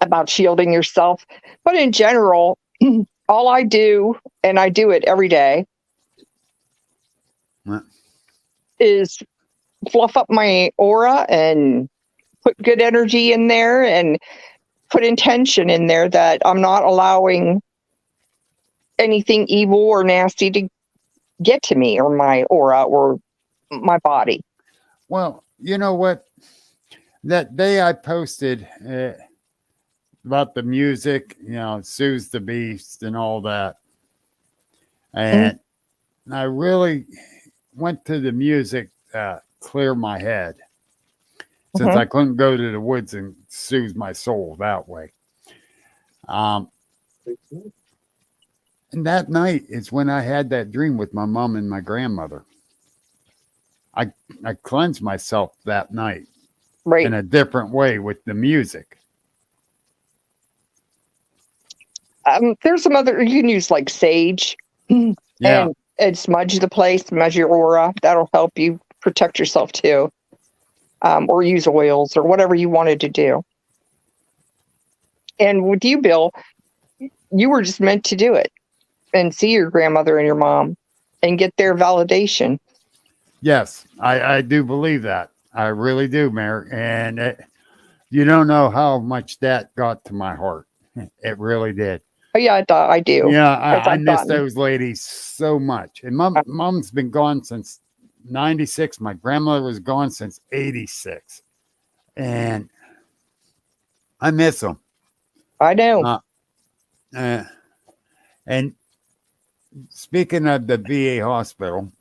about shielding yourself. But in general, all I do, and I do it every day, is fluff up my aura and put good energy in there and put intention in there that I'm not allowing anything evil or nasty to get to me or my aura or my body. Well, you know what? That day I posted about the music, Sue's the Beast and all that. And I really went to the music to clear my head since I couldn't go to the woods and soothe my soul that way. And that night is when I had that dream with my mom and my grandmother. I cleansed myself that night in a different way with the music. There's some other, you can use like sage and smudge the place, smudge your aura. That'll help you protect yourself too. Or use oils or whatever you wanted to do. And with you, Bill, you were just meant to do it and see your grandmother and your mom and get their validation. Yes, I do believe that. I really do, Mayor. And you don't know how much that got to my heart. It really did. Oh, yeah, I do. Yeah, I miss those ladies so much. And mom's been gone since 96. My grandmother was gone since 86. And I miss them. I know. And speaking of the VA hospital,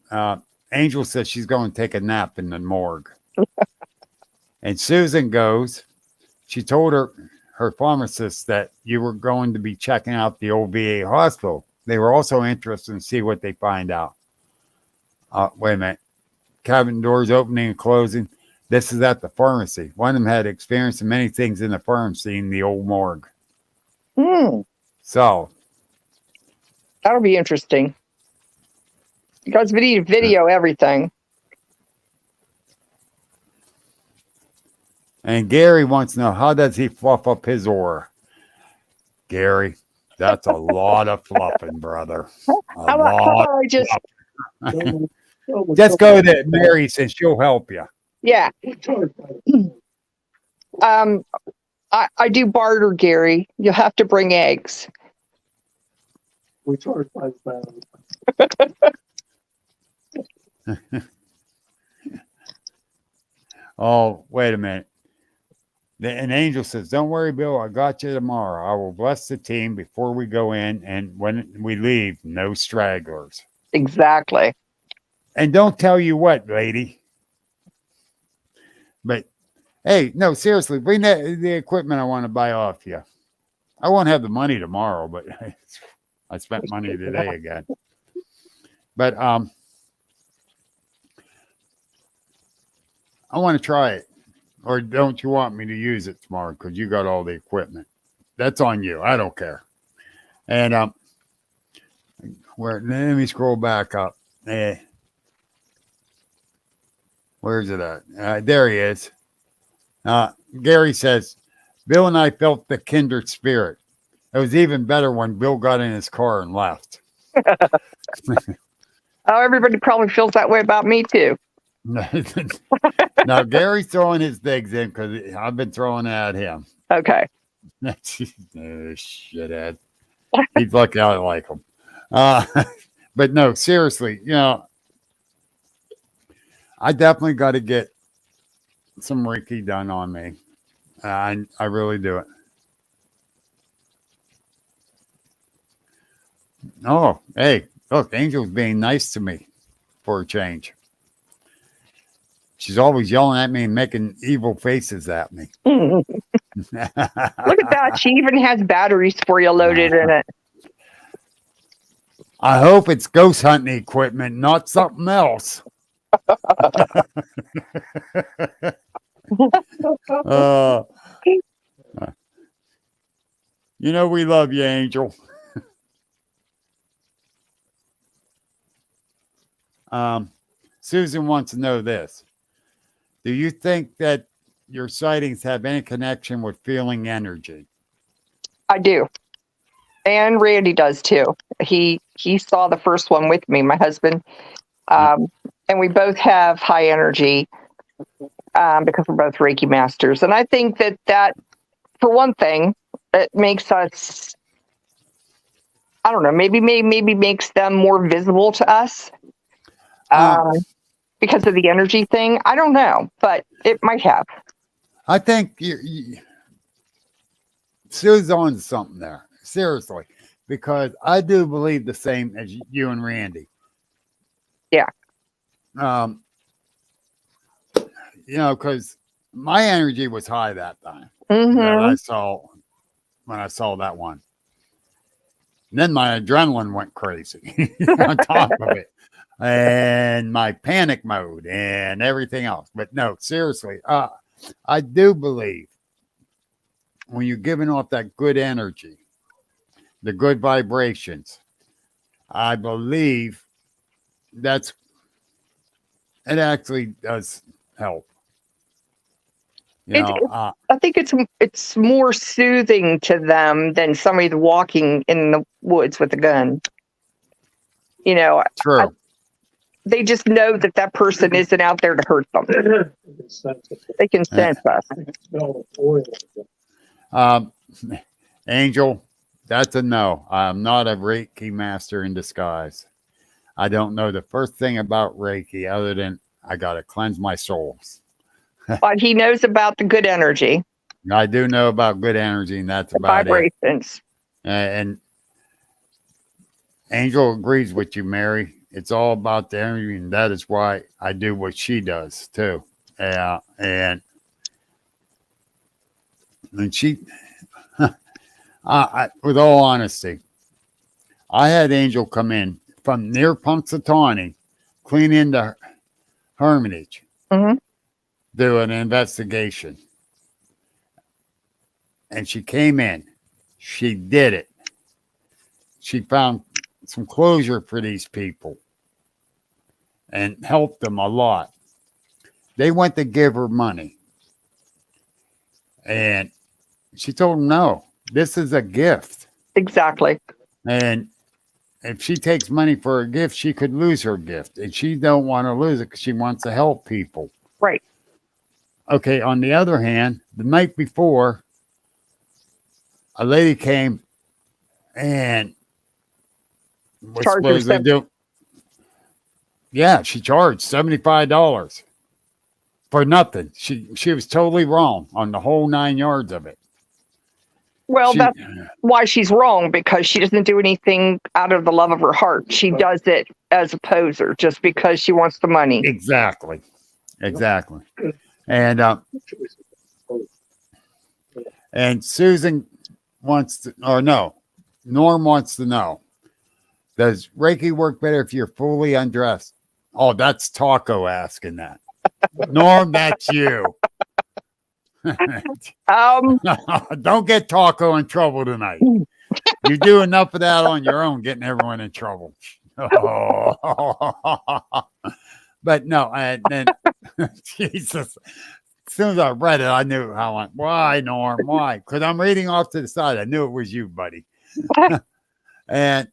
Angel says she's going to take a nap in the morgue. And Susan goes, she told her pharmacist that you were going to be checking out the old VA hospital. They were also interested in see what they find out. Wait a minute. Cabin doors opening and closing. This is at the pharmacy. One of them had experienced many things in the pharmacy in the old morgue. So that'll be interesting. Because we need to video everything. And Gary wants to know, how does he fluff up his aura? Gary, that's a lot of fluffing, brother. How about I just go to Mary, since she'll help you. Yeah. I do barter, Gary. You'll have to bring eggs. We charge £5. Oh, wait a minute. An angel says, don't worry, Bill. I got you tomorrow. I will bless the team before we go in. And when we leave, no stragglers. Exactly. And don't tell you what, lady. But, hey, no, seriously, bring the equipment I want to buy off you. I won't have the money tomorrow, but I spent money today again. But I want to try it. Or don't you want me to use it tomorrow because you got all the equipment? That's on you. I don't care. And let me scroll back up. Where's it at? There he is. Gary says, Bill and I felt the kindred spirit. It was even better when Bill got in his car and left. Oh, everybody probably feels that way about me too. Now Gary's throwing his digs in because I've been throwing at him. Okay. Shithead. He's lucky I like him. But no, seriously, I definitely got to get some Reiki done on me. I really do it. Oh, hey, look, Angel's being nice to me for a change. She's always yelling at me and making evil faces at me. Look at that. She even has batteries for you loaded in it. I hope it's ghost hunting equipment, not something else. We love you, Angel. Susan wants to know this. Do you think that your sightings have any connection with feeling energy? I do. And Randy does too. He saw the first one with me, my husband. And we both have high energy because we're both Reiki Masters. And I think that for one thing, it makes us, I don't know, maybe makes them more visible to us. Because of the energy thing. I don't know, but it might have. I think Sue's on something there. Seriously. Because I do believe the same as you and Randy. Yeah. Because my energy was high that time. Mm-hmm. When I saw that one. And then my adrenaline went crazy on top of it. And my panic mode and everything else. But no, seriously, I do believe when you're giving off that good energy, the good vibrations, I believe it actually does help. I think it's more soothing to them than somebody walking in the woods with a gun. True. They just know that person isn't out there to hurt them. They can sense us. Angel, that's a no. I'm not a Reiki master in disguise. I don't know the first thing about Reiki other than I got to cleanse my soul. But he knows about the good energy, I do know about good energy, and that's the about it. vibrations. And Angel agrees with you, Mary. It's all about the energy, and that is why I do what she does too. And she, with all honesty, I had Angel come in from near Punxsutawney, clean into Hermitage, Mm-hmm. do an investigation. And she came in. She did it. She found some closure for these people and helped them a lot. They went to give her money. And she told them, no, this is a gift. Exactly. And if she takes money for a gift, she could lose her gift. And she don't want to lose it because she wants to help people. Right. Okay, on the other hand, the night before, a lady came and was Charge her supposed to do. Yeah, she charged $75 for nothing. She was totally wrong on the whole 9 yards of it. Well, that's why she's wrong, because she doesn't do anything out of the love of her heart. She does it as a poser just because she wants the money. Exactly. And Susan wants to, or no, Norm wants to know, does Reiki work better if you're fully undressed? Oh, that's Taco asking that. Norm, that's you. Don't get Taco in trouble tonight. You do enough of that on your own, getting everyone in trouble. But no, and then Jesus. As soon as I read it, I knew how I went. Why, Norm? Why? Because I'm reading off to the side. I knew it was you, buddy. And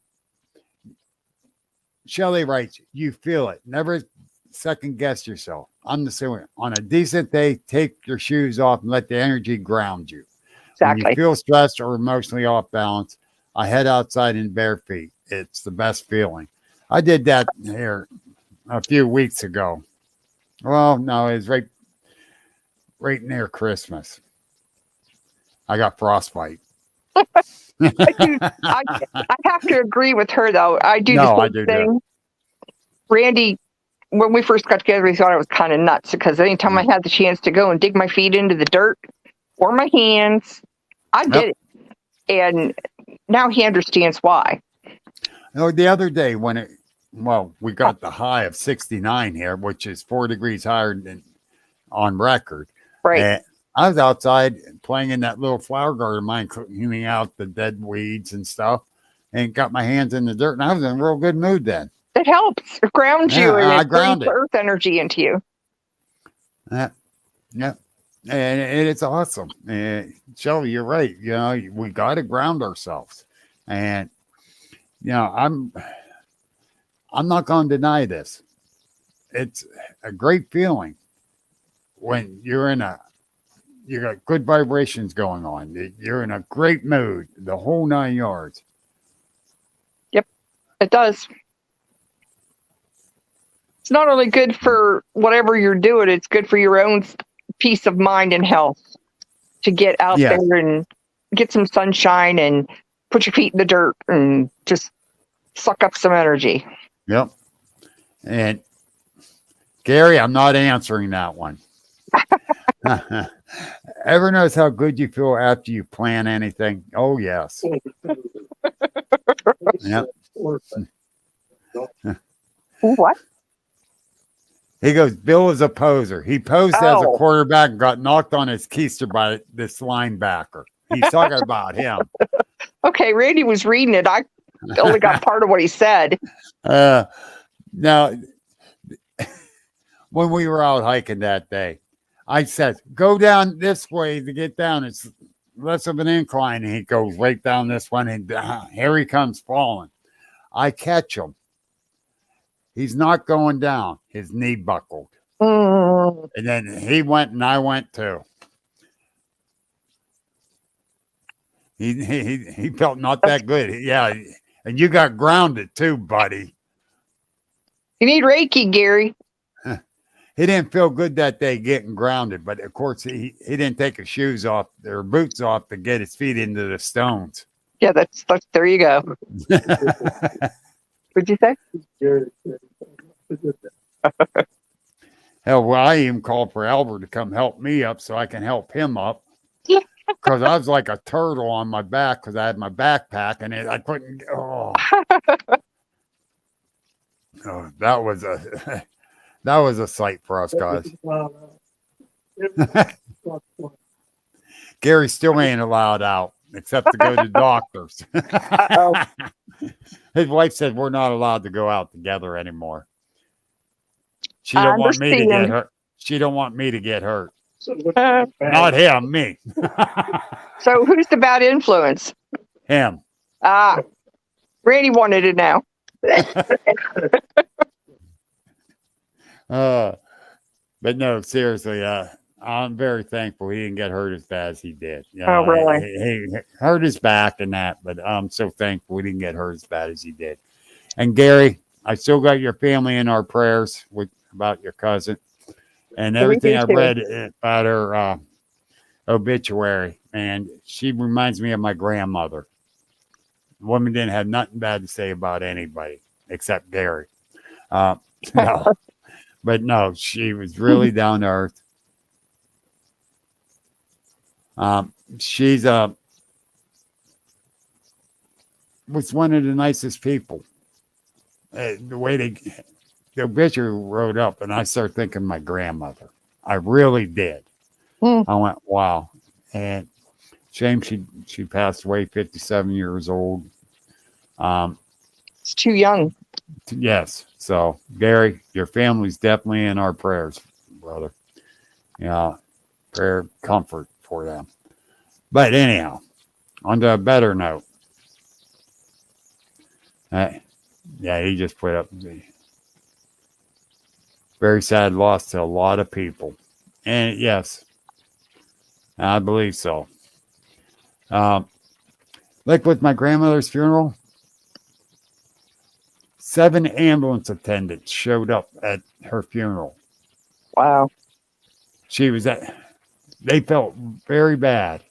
Shelley writes, you feel it. Never second guess yourself. I'm the same way. On a decent day, take your shoes off and let the energy ground you. Exactly. When you feel stressed or emotionally off balance, I head outside in bare feet. It's the best feeling. I did that here a few weeks ago. Well, no, it was right near Christmas. I got frostbite. I have to agree with her, though. I do the same thing. Too. Randy, when we first got together, we thought I was kind of nuts because anytime I had the chance to go and dig my feet into the dirt or my hands, I did it. And now he understands why. The other day when we got the high of 69 here, which is 4 degrees higher than on record. Right. And I was outside playing in that little flower garden of mine, cleaning out the dead weeds and stuff, and got my hands in the dirt. And I was in a real good mood then. It helps. It grounds you, and it brings the earth energy into you. Yeah. And it's awesome. Shelly, you're right. You know, we got to ground ourselves. And, you know, I'm not going to deny this. It's a great feeling when you got good vibrations going on. You're in a great mood, the whole 9 yards. Yep, it does. It's not only good for whatever you're doing, it's good for your own peace of mind and health to get out there and get some sunshine and put your feet in the dirt and just suck up some energy. Yep. And Gary, I'm not answering that one. Ever notice how good you feel after you plan anything? Oh, yes. Yep. What? He goes, Bill is a poser. He posed as a quarterback and got knocked on his keister by this linebacker. He's talking about him. Okay, Randy was reading it. I only got part of what he said. Now, when we were out hiking that day, I said, go down this way to get down. It's less of an incline. And he goes right down this one, and here he comes falling. I catch him. He's not going down. His knee buckled. And then he went and I went too. He felt not that good. Yeah. And you got grounded too, buddy. You need Reiki, Gary. He didn't feel good that day getting grounded, but of course he didn't take his shoes off or boots off to get his feet into the stones. Yeah, that's there you go. What'd you say? Hell, well, I even called for Albert to come help me up so I can help him up. Because I was like a turtle on my back because I had my backpack and I couldn't. Oh, that was a sight for us guys. Gary still ain't allowed out except to go to doctors. His wife said we're not allowed to go out together anymore. She don't want me to get hurt. She don't want me to get hurt. Not him, me. So who's the bad influence? Him. Randy wanted to know. But no, seriously, I'm very thankful he didn't get hurt as bad as he did. Oh, really? He hurt his back and that, but I'm so thankful he didn't get hurt as bad as he did. And Gary, I still got your family in our prayers about your cousin and everything I read about her obituary. And she reminds me of my grandmother. The woman didn't have nothing bad to say about anybody except Gary. No. But no, she was really down to earth. She's was one of the nicest people. The way the obituary wrote up, and I started thinking my grandmother. I really did. I went, wow. And shame she passed away, 57 years old. It's too young. Yes. So, Gary, your family's definitely in our prayers, brother. Yeah, prayer comfort for them. But anyhow, on to a better note. Yeah, he just put up the very sad loss to a lot of people. And yes, I believe so. Like with my grandmother's funeral, 7 ambulance attendants showed up at her funeral. Wow. They felt very bad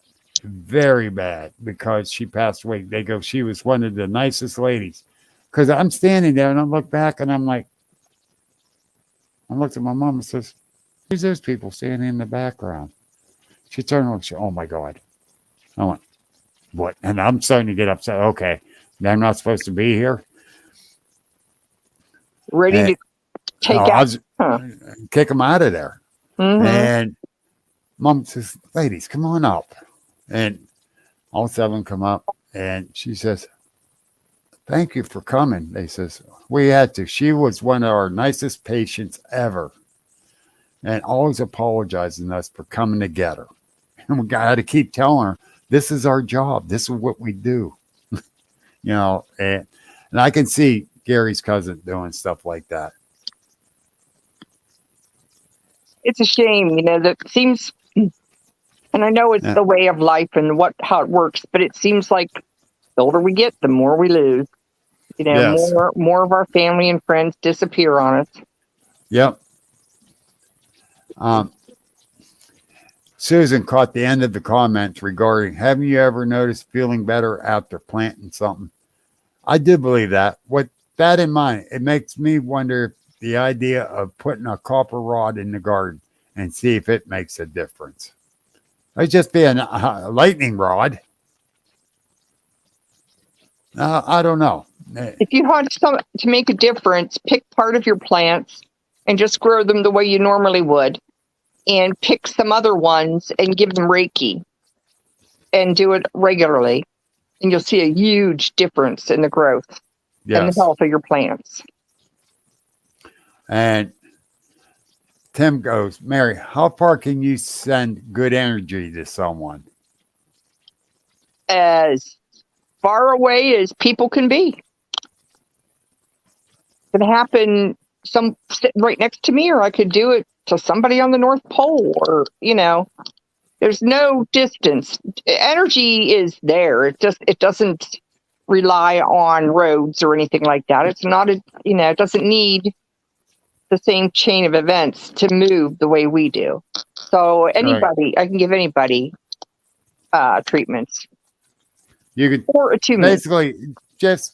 because she passed away. They go, she was one of the nicest ladies. Because I'm standing there and I look back and I'm like, I looked at my mom and says, who's those people standing in the background? She turned around and said, oh my God. I went, what? And I'm starting to get upset. Okay, they're not supposed to be here. Ready to take out. Kick them out of there. Mm-hmm. And Mom says, ladies, come on up. And all 7 come up and she says, thank you for coming. They says, we had to. She was one of our nicest patients ever. And always apologizing to us for coming to get her. And we got to keep telling her, this is our job. This is what we do. And I can see Gary's cousin doing stuff like that. It's a shame, that seems, and I know it's the way of life and how it works, but it seems like the older we get, the more we lose. Yes. More of our family and friends disappear on us. Yep. Susan caught the end of the comments regarding, haven't you ever noticed feeling better after planting something? I do believe that. With that in mind, it makes me wonder if the idea of putting a copper rod in the garden and see if it makes a difference. It'd just be a lightning rod. I don't know. If you want to make a difference, pick part of your plants and just grow them the way you normally would. And pick some other ones and give them Reiki and do it regularly. And you'll see a huge difference in the growth and the health of your plants. And Tim goes, Mary, how far can you send good energy to someone? As far away as people can be. It can happen right next to me, or I could do it to somebody on the North Pole, or, there's no distance. Energy is there. It doesn't rely on roads or anything like that. It's not it doesn't need the same chain of events to move the way we do. So anybody, I can give anybody treatments. You could or attunement.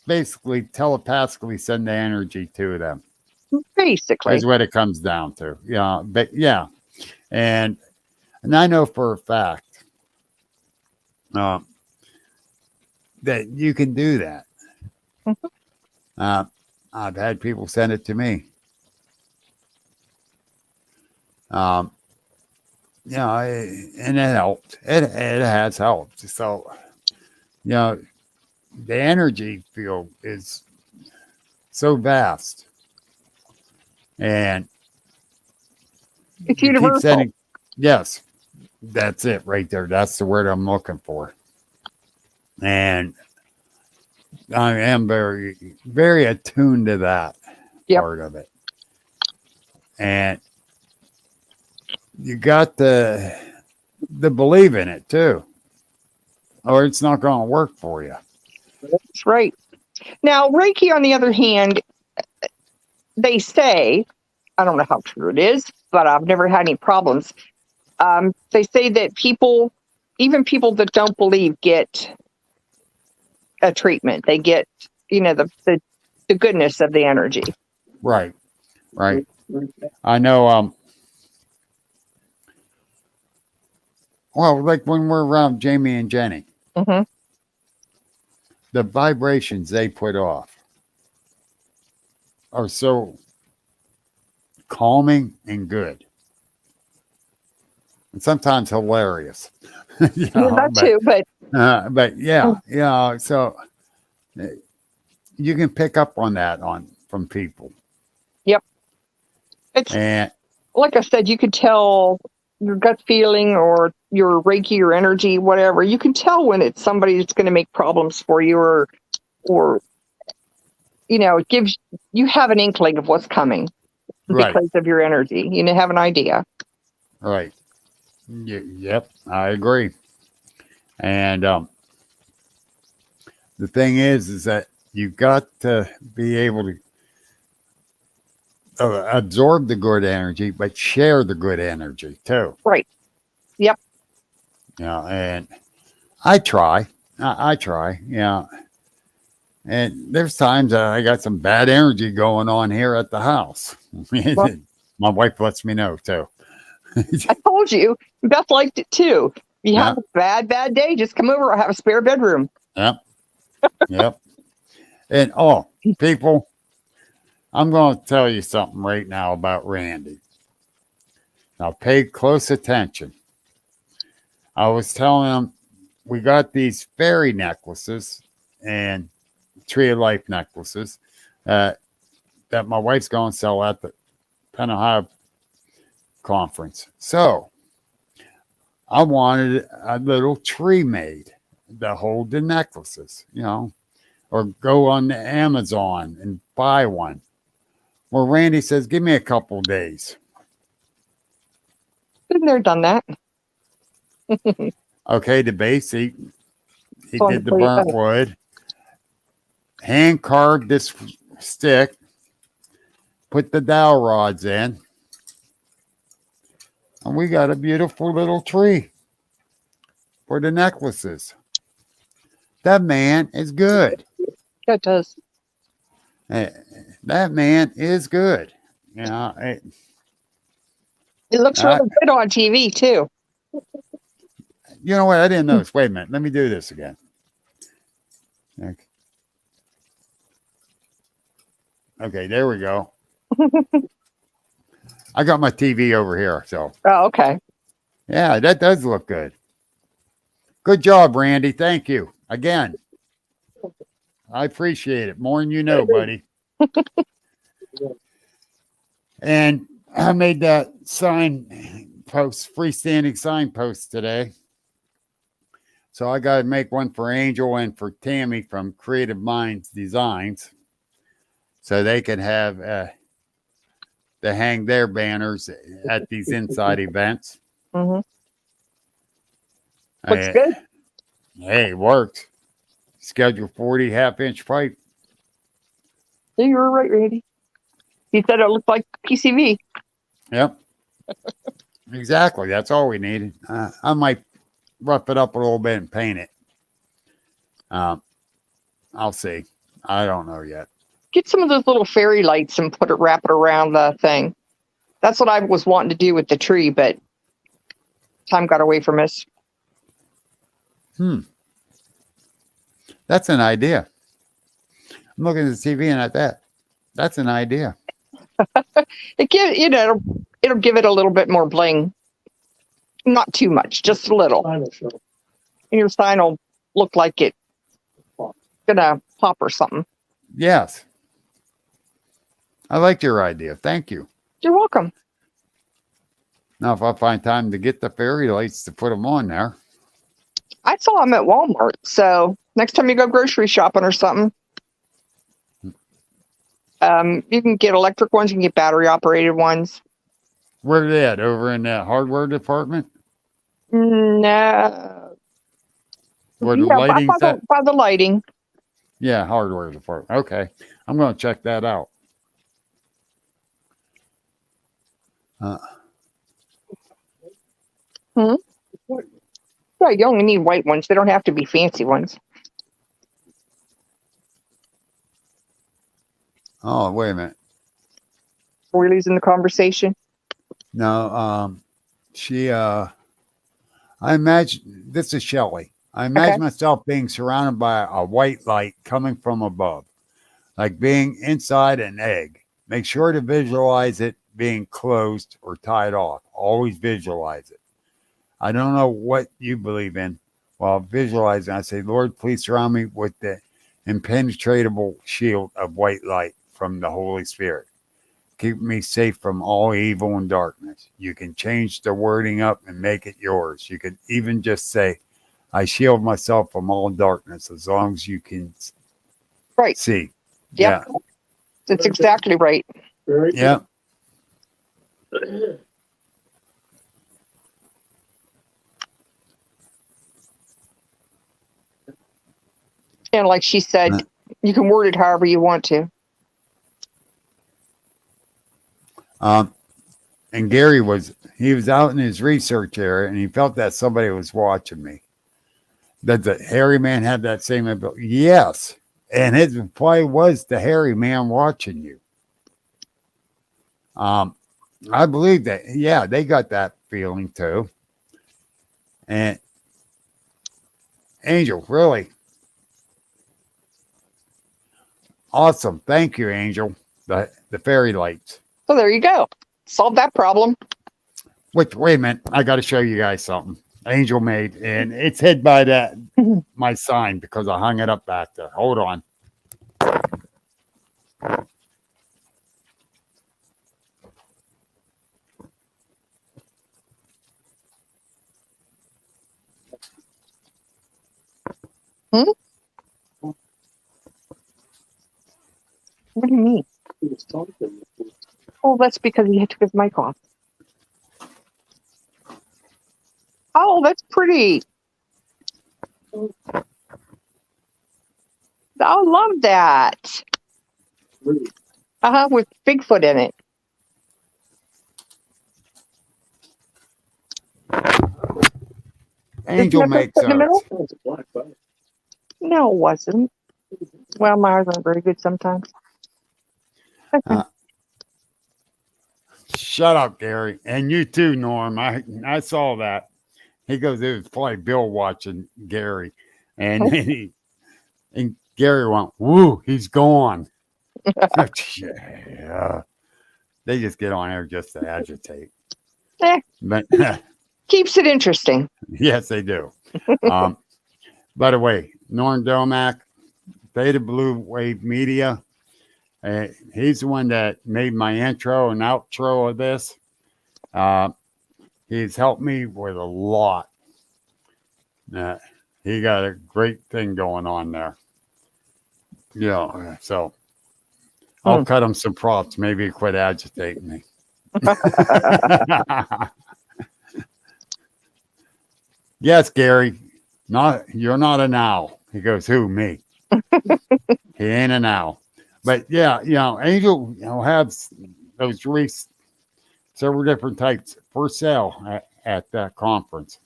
basically telepathically send the energy to them. Basically. Is what it comes down to. Yeah, but yeah, and I know for a fact that you can do that. Mhm. I've had people send it to me. You know, and it helped. It has helped. So, you know, the energy field is so vast, and It's you keep universal. sending. Yes, that's it right there. That's the word I'm looking for. And I am very, very attuned to that part of it. And you got to believe in it too, or it's not going to work for you. That's right. Now, Reiki, on the other hand, they say, I don't know how true it is, but I've never had any problems. They say that people, even people that don't believe, get a treatment. They get, the goodness of the energy. Right. I know. Well, like when we're around Jamie and Jenny, Mm-hmm. the vibrations they put off are so calming and good, and sometimes hilarious. That too, but yeah. So you can pick up on that from people. Yep. It's And like I said, you could tell your gut feeling or your Reiki or energy, whatever. You can tell when it's somebody that's going to make problems for you, or it gives you have an inkling of what's coming because of your energy. You have an idea. Right. Yep, I agree. And the thing is that you got to be able to absorb the good energy, but share the good energy too. Right. Yep. Yeah, and I try. I try. Yeah. And there's times I got some bad energy going on here at the house. Well, my wife lets me know too. I told you, Beth liked it too. If you have Yeah. a bad day, just come over. I have a spare bedroom. Yep. And people, I'm going to tell you something right now about Randy. Now, pay close attention. I was telling him we got these fairy necklaces and tree of life necklaces that my wife's going to sell at the Penn Ohio conference. So I wanted a little tree made to hold the necklaces, or go on Amazon and buy one. Well, Randy says, give me a couple days. Been there, done that. Okay, the base, he did the burnt wood, hand carved this stick, put the dowel rods in, and we got a beautiful little tree for the necklaces. That man is good. That does. That man is good. It looks really good on TV too. You know what? I didn't notice. Wait a minute. Let me do this again. Okay, there we go. I got my TV over here, so. Oh, okay. Yeah, that does look good. Good job, Randy. Thank you again. I appreciate it more than you know, buddy. And I made that freestanding sign post today. So I got to make one for Angel and for Tammy from Creative Minds Designs, so they can have to hang their banners at these inside events. Mm-hmm. Looks good. Hey, it works. Schedule 40 half-inch pipe. Yeah, you were right, Randy. He said it looked like PCV. Yep. Exactly. That's all we needed. I might rough it up a little bit and paint it. I'll see. I don't know yet. Get some of those little fairy lights and wrap it around the thing. That's what I was wanting to do with the tree, but time got away from us. That's an idea. I'm looking at the TV and at that. That's an idea. It'll give it a little bit more bling. Not too much, just a little. Final show. And your sign will look like it's gonna pop or something. Yes. I like your idea. Thank you. You're welcome. Now, if I find time to get the fairy lights to put them on there. I saw them at Walmart. So next time you go grocery shopping or something, you can get electric ones. You can get battery operated ones. Where are they at? Over in that hardware department? No. Where the Yeah, lighting's at? by the lighting. Yeah, hardware department. Okay. I'm going to check that out. Yeah, you only need white ones. They don't have to be fancy ones. Oh, wait a minute. Are we losing the conversation? No, I imagine, this is Shelley. I imagine myself being surrounded by a white light coming from above, like being inside an egg. Make sure to visualize it being closed or tied off. Always visualize it. I don't know what you believe in. While visualizing, I say, Lord, please surround me with the impenetrable shield of white light from the Holy Spirit. Keep me safe from all evil and darkness. You can change the wording up and make it yours. You could even just say, I shield myself from all darkness as long as you can see. Yep. Yeah. That's exactly right. Very yeah. And like she said, you can word it however you want to. And Gary was out in his research area and he felt that somebody was watching me. Did the hairy man have that same ability? Yes. And his reply was the hairy man watching you. I believe that, yeah, they got that feeling too. And Angel, really awesome. Thank you, Angel. The fairy lights. So there you go. Solve that problem. Wait a minute. I got to show you guys something. Angel made, and it's hid by that my sign because I hung it up back there. Hold on. What do you mean? He was talking. Oh, that's because he took his mic off. Oh, that's pretty. I love that. Really? With Bigfoot in it. Angel makes in the middle? That was a black bag. No, it wasn't. Well, my eyes aren't very good sometimes. Shut up, Gary. And you too, Norm. I saw that. He goes, it was probably Bill watching Gary. And and Gary went, woo, he's gone. Yeah. They just get on there just to agitate. But Keeps it interesting. yes, they do. By the way, Norm Domack, Theta Blue Wave Media. He's the one that made my intro and outro of this. He's helped me with a lot. He got a great thing going on there. Yeah, so I'll cut him some props. Maybe he quit agitating me. Yes, Gary. You're not an owl. He goes, who, me? He ain't an owl. But yeah, Angel, have those several different types for sale at that conference.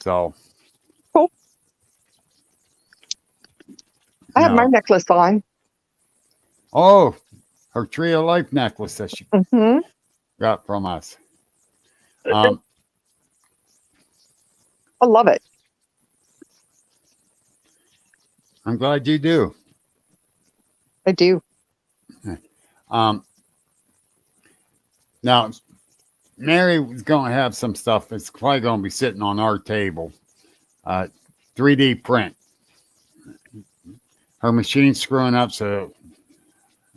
So Cool. I have my no. necklace on. Oh, her Tree of Life necklace that she Mm-hmm. got from us. I love it. I'm glad you do. I do. Now, Mary was going to have some stuff that's probably going to be sitting on our table. 3D print. Her machine's screwing up, so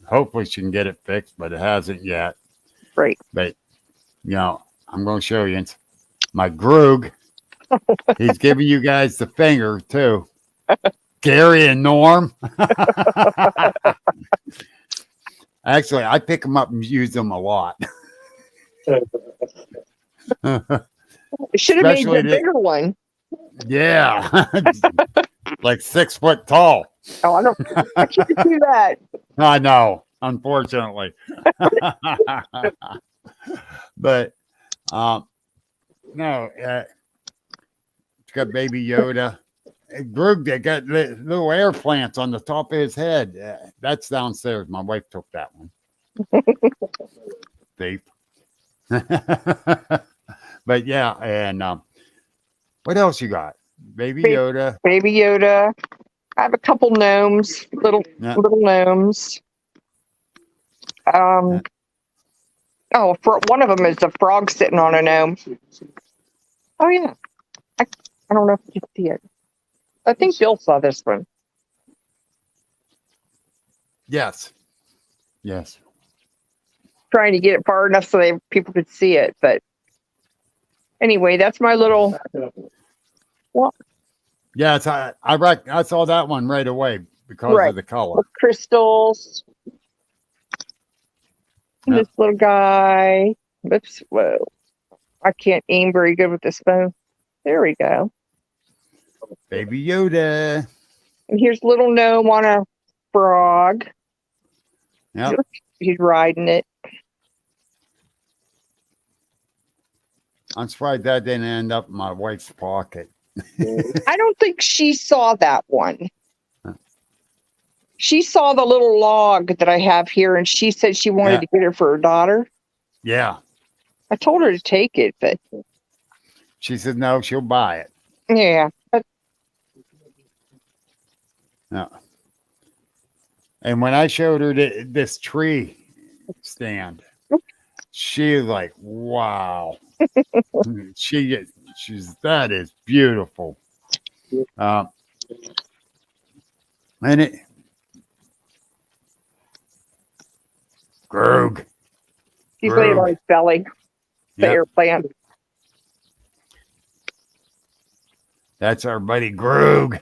hopefully she can get it fixed, but it hasn't yet. Right. But, I'm going to show you. It's my Groog. He's giving you guys the finger, too. Gary and Norm. Actually, I pick them up and use them a lot. It should have made the Especially bigger one. Yeah. Like 6 foot tall. Oh, I can't do that. I know, unfortunately. But no, it's got Baby Yoda. Groog, they got little air plants on the top of his head. That's downstairs. My wife took that one. Thief. But yeah, and what else you got? Baby Yoda. Baby Yoda. I have a couple gnomes, little gnomes. For one of them is a frog sitting on a gnome. Oh yeah, I don't know if you can see it. I think Bill saw this one. Yes. Trying to get it far enough so people could see it, but anyway, that's my little. Well, yeah, I saw that one right away because of the color. With crystals. Yep. This little guy. Oops, whoa. I can't aim very good with this phone. There we go. Baby Yoda. And here's little gnome on a frog. Yep. He's riding it. I'm surprised that didn't end up in my wife's pocket. I don't think she saw that one. She saw the little log that I have here, and she said she wanted to get it for her daughter. Yeah. I told her to take it, but she said no, she'll buy it. Yeah. No. And when I showed her this tree stand, she was like, wow. She's that is beautiful. And it Groog. He's laying on his belly. The air plant. That's our buddy Groog.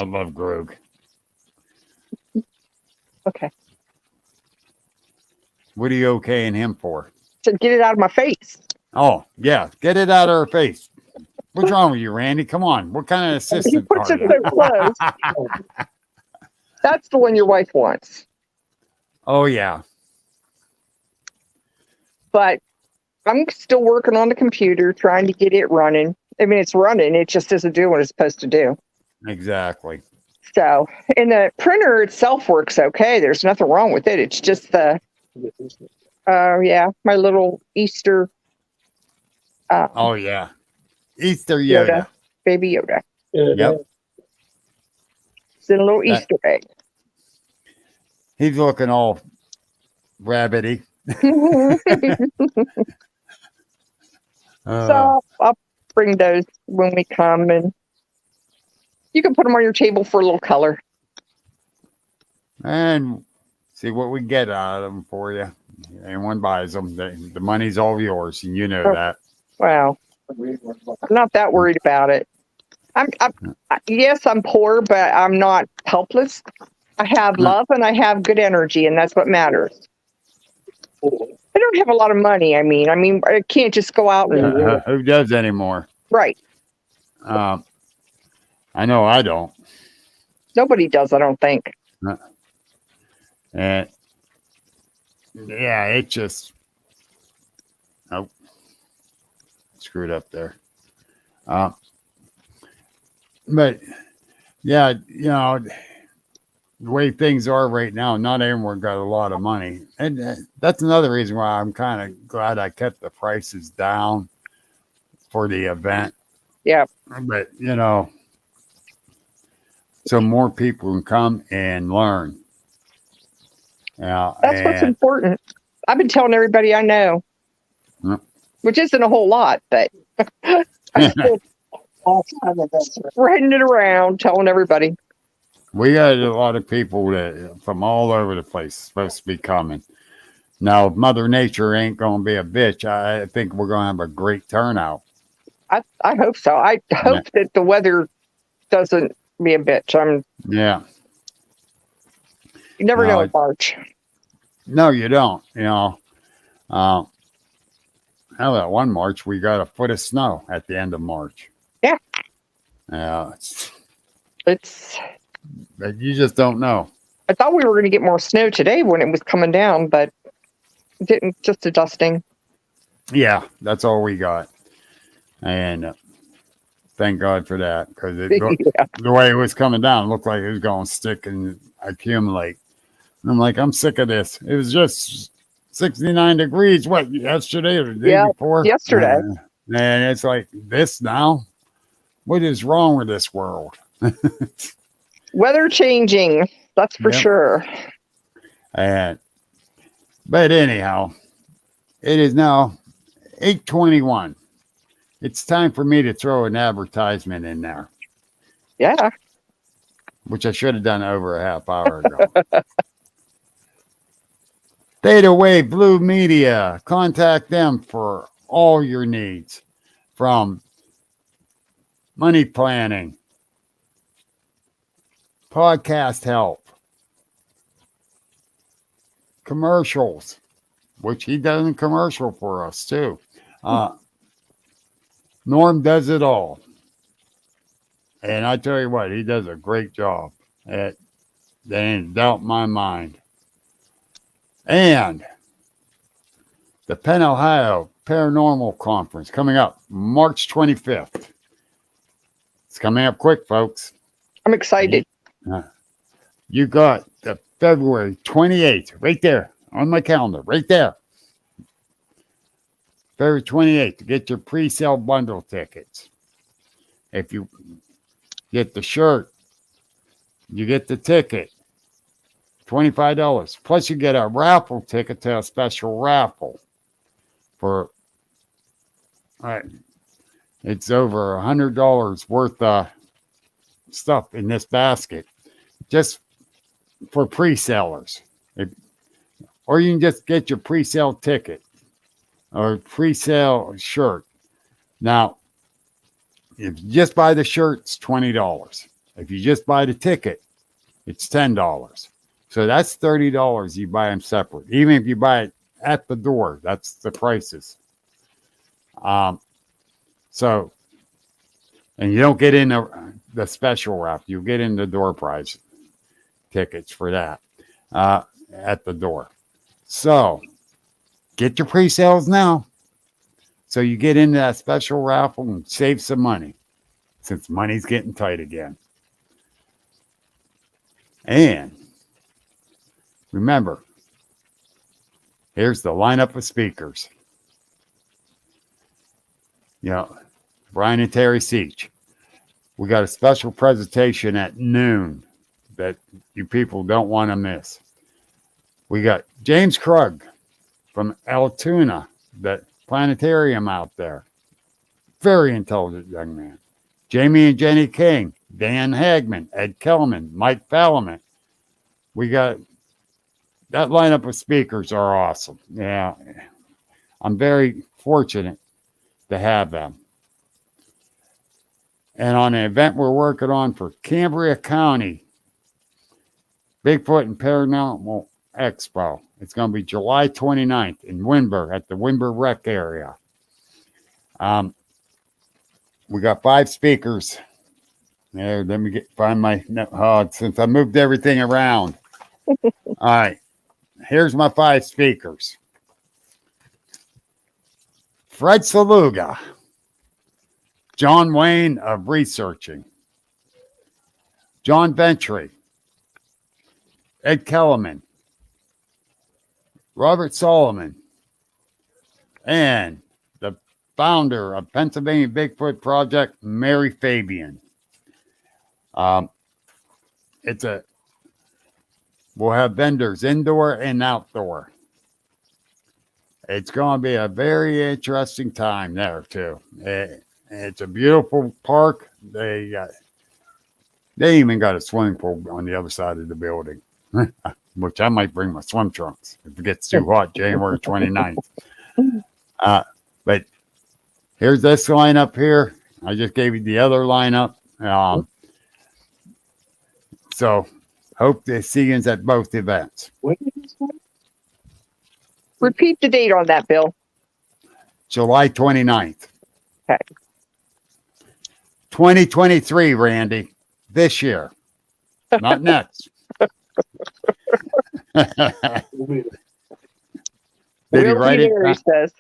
I love Groog. Okay. What are you okaying him for? To get it out of my face. Oh, yeah. Get it out of her face. What's wrong with you, Randy? Come on. What kind of assistant He puts are it you? so close. That's the one your wife wants. Oh, yeah. But I'm still working on the computer, trying to get it running. I mean, it's running. It just doesn't do what it's supposed to do. Exactly. So, and the printer itself works okay. There's nothing wrong with it. It's just my little Easter. Oh, yeah. Easter Yoda. Baby Yoda. Yep. It's a little Easter egg. He's looking all rabbity. So I'll bring those when we come, and you can put them on your table for a little color. And see what we get out of them for you. Anyone buys them, the money's all yours, and you know that. Wow. I'm not that worried about it. Yes, I'm poor, but I'm not helpless. I have love and I have good energy, and that's what matters. I don't have a lot of money. I mean, I can't just go out and Who does anymore? Right. I know I don't. Nobody does, I don't think. And yeah, it just screwed up there. But yeah, the way things are right now, not everyone got a lot of money. And that's another reason why I'm kind of glad I kept the prices down for the event. Yeah. But, so more people can come and learn. That's what's important. I've been telling everybody I know, which isn't a whole lot, but I'm still spreading it around, telling everybody. We got a lot of people from all over the place supposed to be coming. Now, if Mother Nature ain't going to be a bitch, I think we're going to have a great turnout. I hope so. I hope that the weather doesn't be a bitch. Yeah. You never know in March. No, you don't. How about one March, we got a foot of snow at the end of March. Yeah. Yeah. But you just don't know. I thought we were going to get more snow today when it was coming down, but it didn't. Just a dusting. Yeah, that's all we got. And thank God for that, because the way it was coming down, it looked like it was going to stick and accumulate. And I'm like, I'm sick of this. It was just 69 degrees, yesterday or the day before? Yesterday. And it's like this now? What is wrong with this world? Weather changing, that's for sure. But anyhow, it is now 8:21. It's time for me to throw an advertisement in there. Yeah. Which I should have done over a half hour ago. Theta Wave Blue Media. Contact them for all your needs, from money planning, podcast help, commercials, which he does a commercial for us too. Norm does it all. And I tell you what, he does a great job. There ain't a doubt in my mind. And the Penn, Ohio Paranormal Conference coming up March 25th. It's coming up quick, folks. I'm excited. You got the February 28th right there on my calendar, right there. February 28th to get your pre-sale bundle tickets. If you get the shirt, you get the ticket, $25. Plus you get a raffle ticket to a special raffle for, it's over $100 worth of stuff in this basket, just for pre-sellers. Or you can just get your pre-sale ticket or pre-sale shirt. Now, if you just buy the shirt, it's $20. If you just buy the ticket, it's $10. So that's $30. You buy them separate. Even if you buy it at the door, that's the prices. So, and you don't get in the special raffle. You get in the door prize tickets for that at the door. So, get your pre-sales now. So you get into that special raffle and save some money, since money's getting tight again. And remember, here's the lineup of speakers. Brian and Terry Seach. We got a special presentation at noon that you people don't want to miss. We got James Krug from Altoona, that planetarium out there. Very intelligent young man. Jamie and Jenny King, Dan Hagman, Ed Kellman, Mike Falliman. We got that lineup of speakers are awesome. Yeah, I'm very fortunate to have them. And on an event we're working on for Cambria County, Bigfoot and Paranormal Expo. It's going to be July 29th in Windber at the Windber Rec area. We got 5 speakers There, let me find my. Since I moved everything around. All right. Here's my 5 speakers. Fred Saluga, John Wayne of Researching, John Ventry, Ed Kellerman, Robert Solomon, and the founder of Pennsylvania Bigfoot Project, Mary Fabian. We'll have vendors indoor and outdoor. It's going to be a very interesting time there too. It's a beautiful park. They even got a swimming pool on the other side of the building, which I might bring my swim trunks if it gets too hot January 29th. But here's this lineup here. I just gave you the other lineup. So hope to see you at both events. Repeat the date on that, Bill. July 29th. Okay. 2023, Randy. This year. Not next. Did he write it? He says.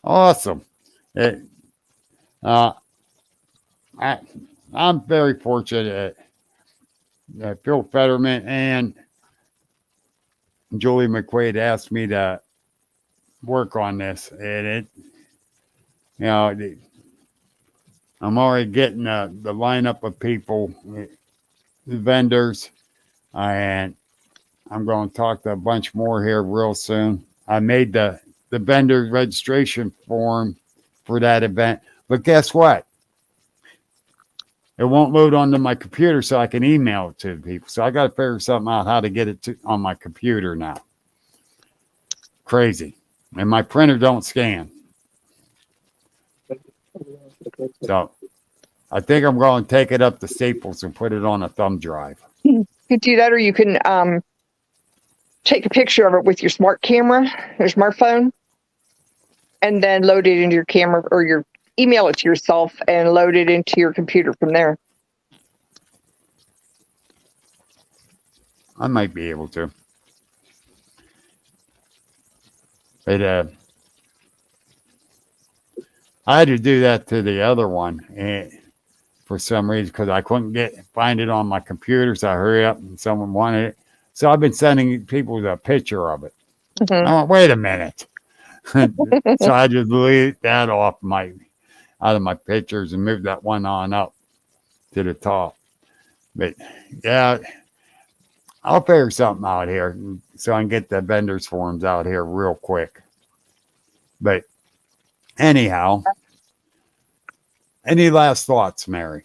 Awesome. I'm very fortunate that Phil Fetterman and Julie McQuaid asked me to work on this, and I'm already getting the lineup of people, the vendors, and I'm going to talk to a bunch more here real soon. I made the vendor registration form for that event, but guess what? It won't load onto my computer so I can email it to people. So I got to figure something out how to get it on my computer now. Crazy. And my printer don't scan. So I think I'm going to take it up to Staples and put it on a thumb drive. You could do that, or you can take a picture of it with your smart camera, your smartphone, and then load it into your camera, or your email it to yourself and load it into your computer from there. I might be able to. But I had to do that to the other one for some reason because I couldn't find it on my computer. So I hurry up and someone wanted it. So I've been sending people a picture of it. Mm-hmm. I went, wait a minute. So I just delete that out of my pictures and move that one on up to the top. But yeah, I'll figure something out here so I can get the vendors forms out here real quick. But anyhow, any last thoughts, Mary?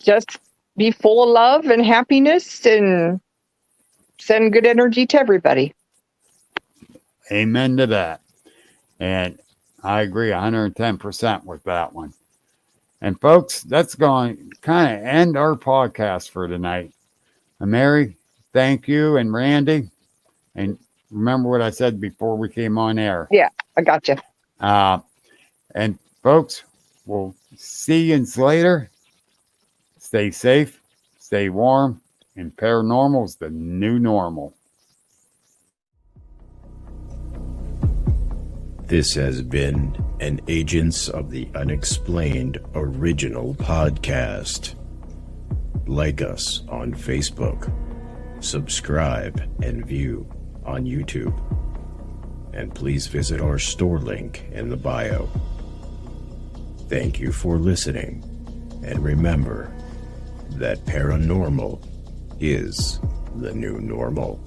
Just be full of love and happiness and send good energy to everybody. Amen to that. And I agree 110% with that one. And folks, that's going to kind of end our podcast for tonight. And Mary, thank you. And Randy, and remember what I said before we came on air. Yeah, I got you. And folks, we'll see you later. Stay safe, stay warm, and paranormal is the new normal. This has been an Agents of the Unexplained original podcast. Like us on Facebook, subscribe and view on YouTube, and please visit our store link in the bio. Thank you for listening, and remember that paranormal is the new normal.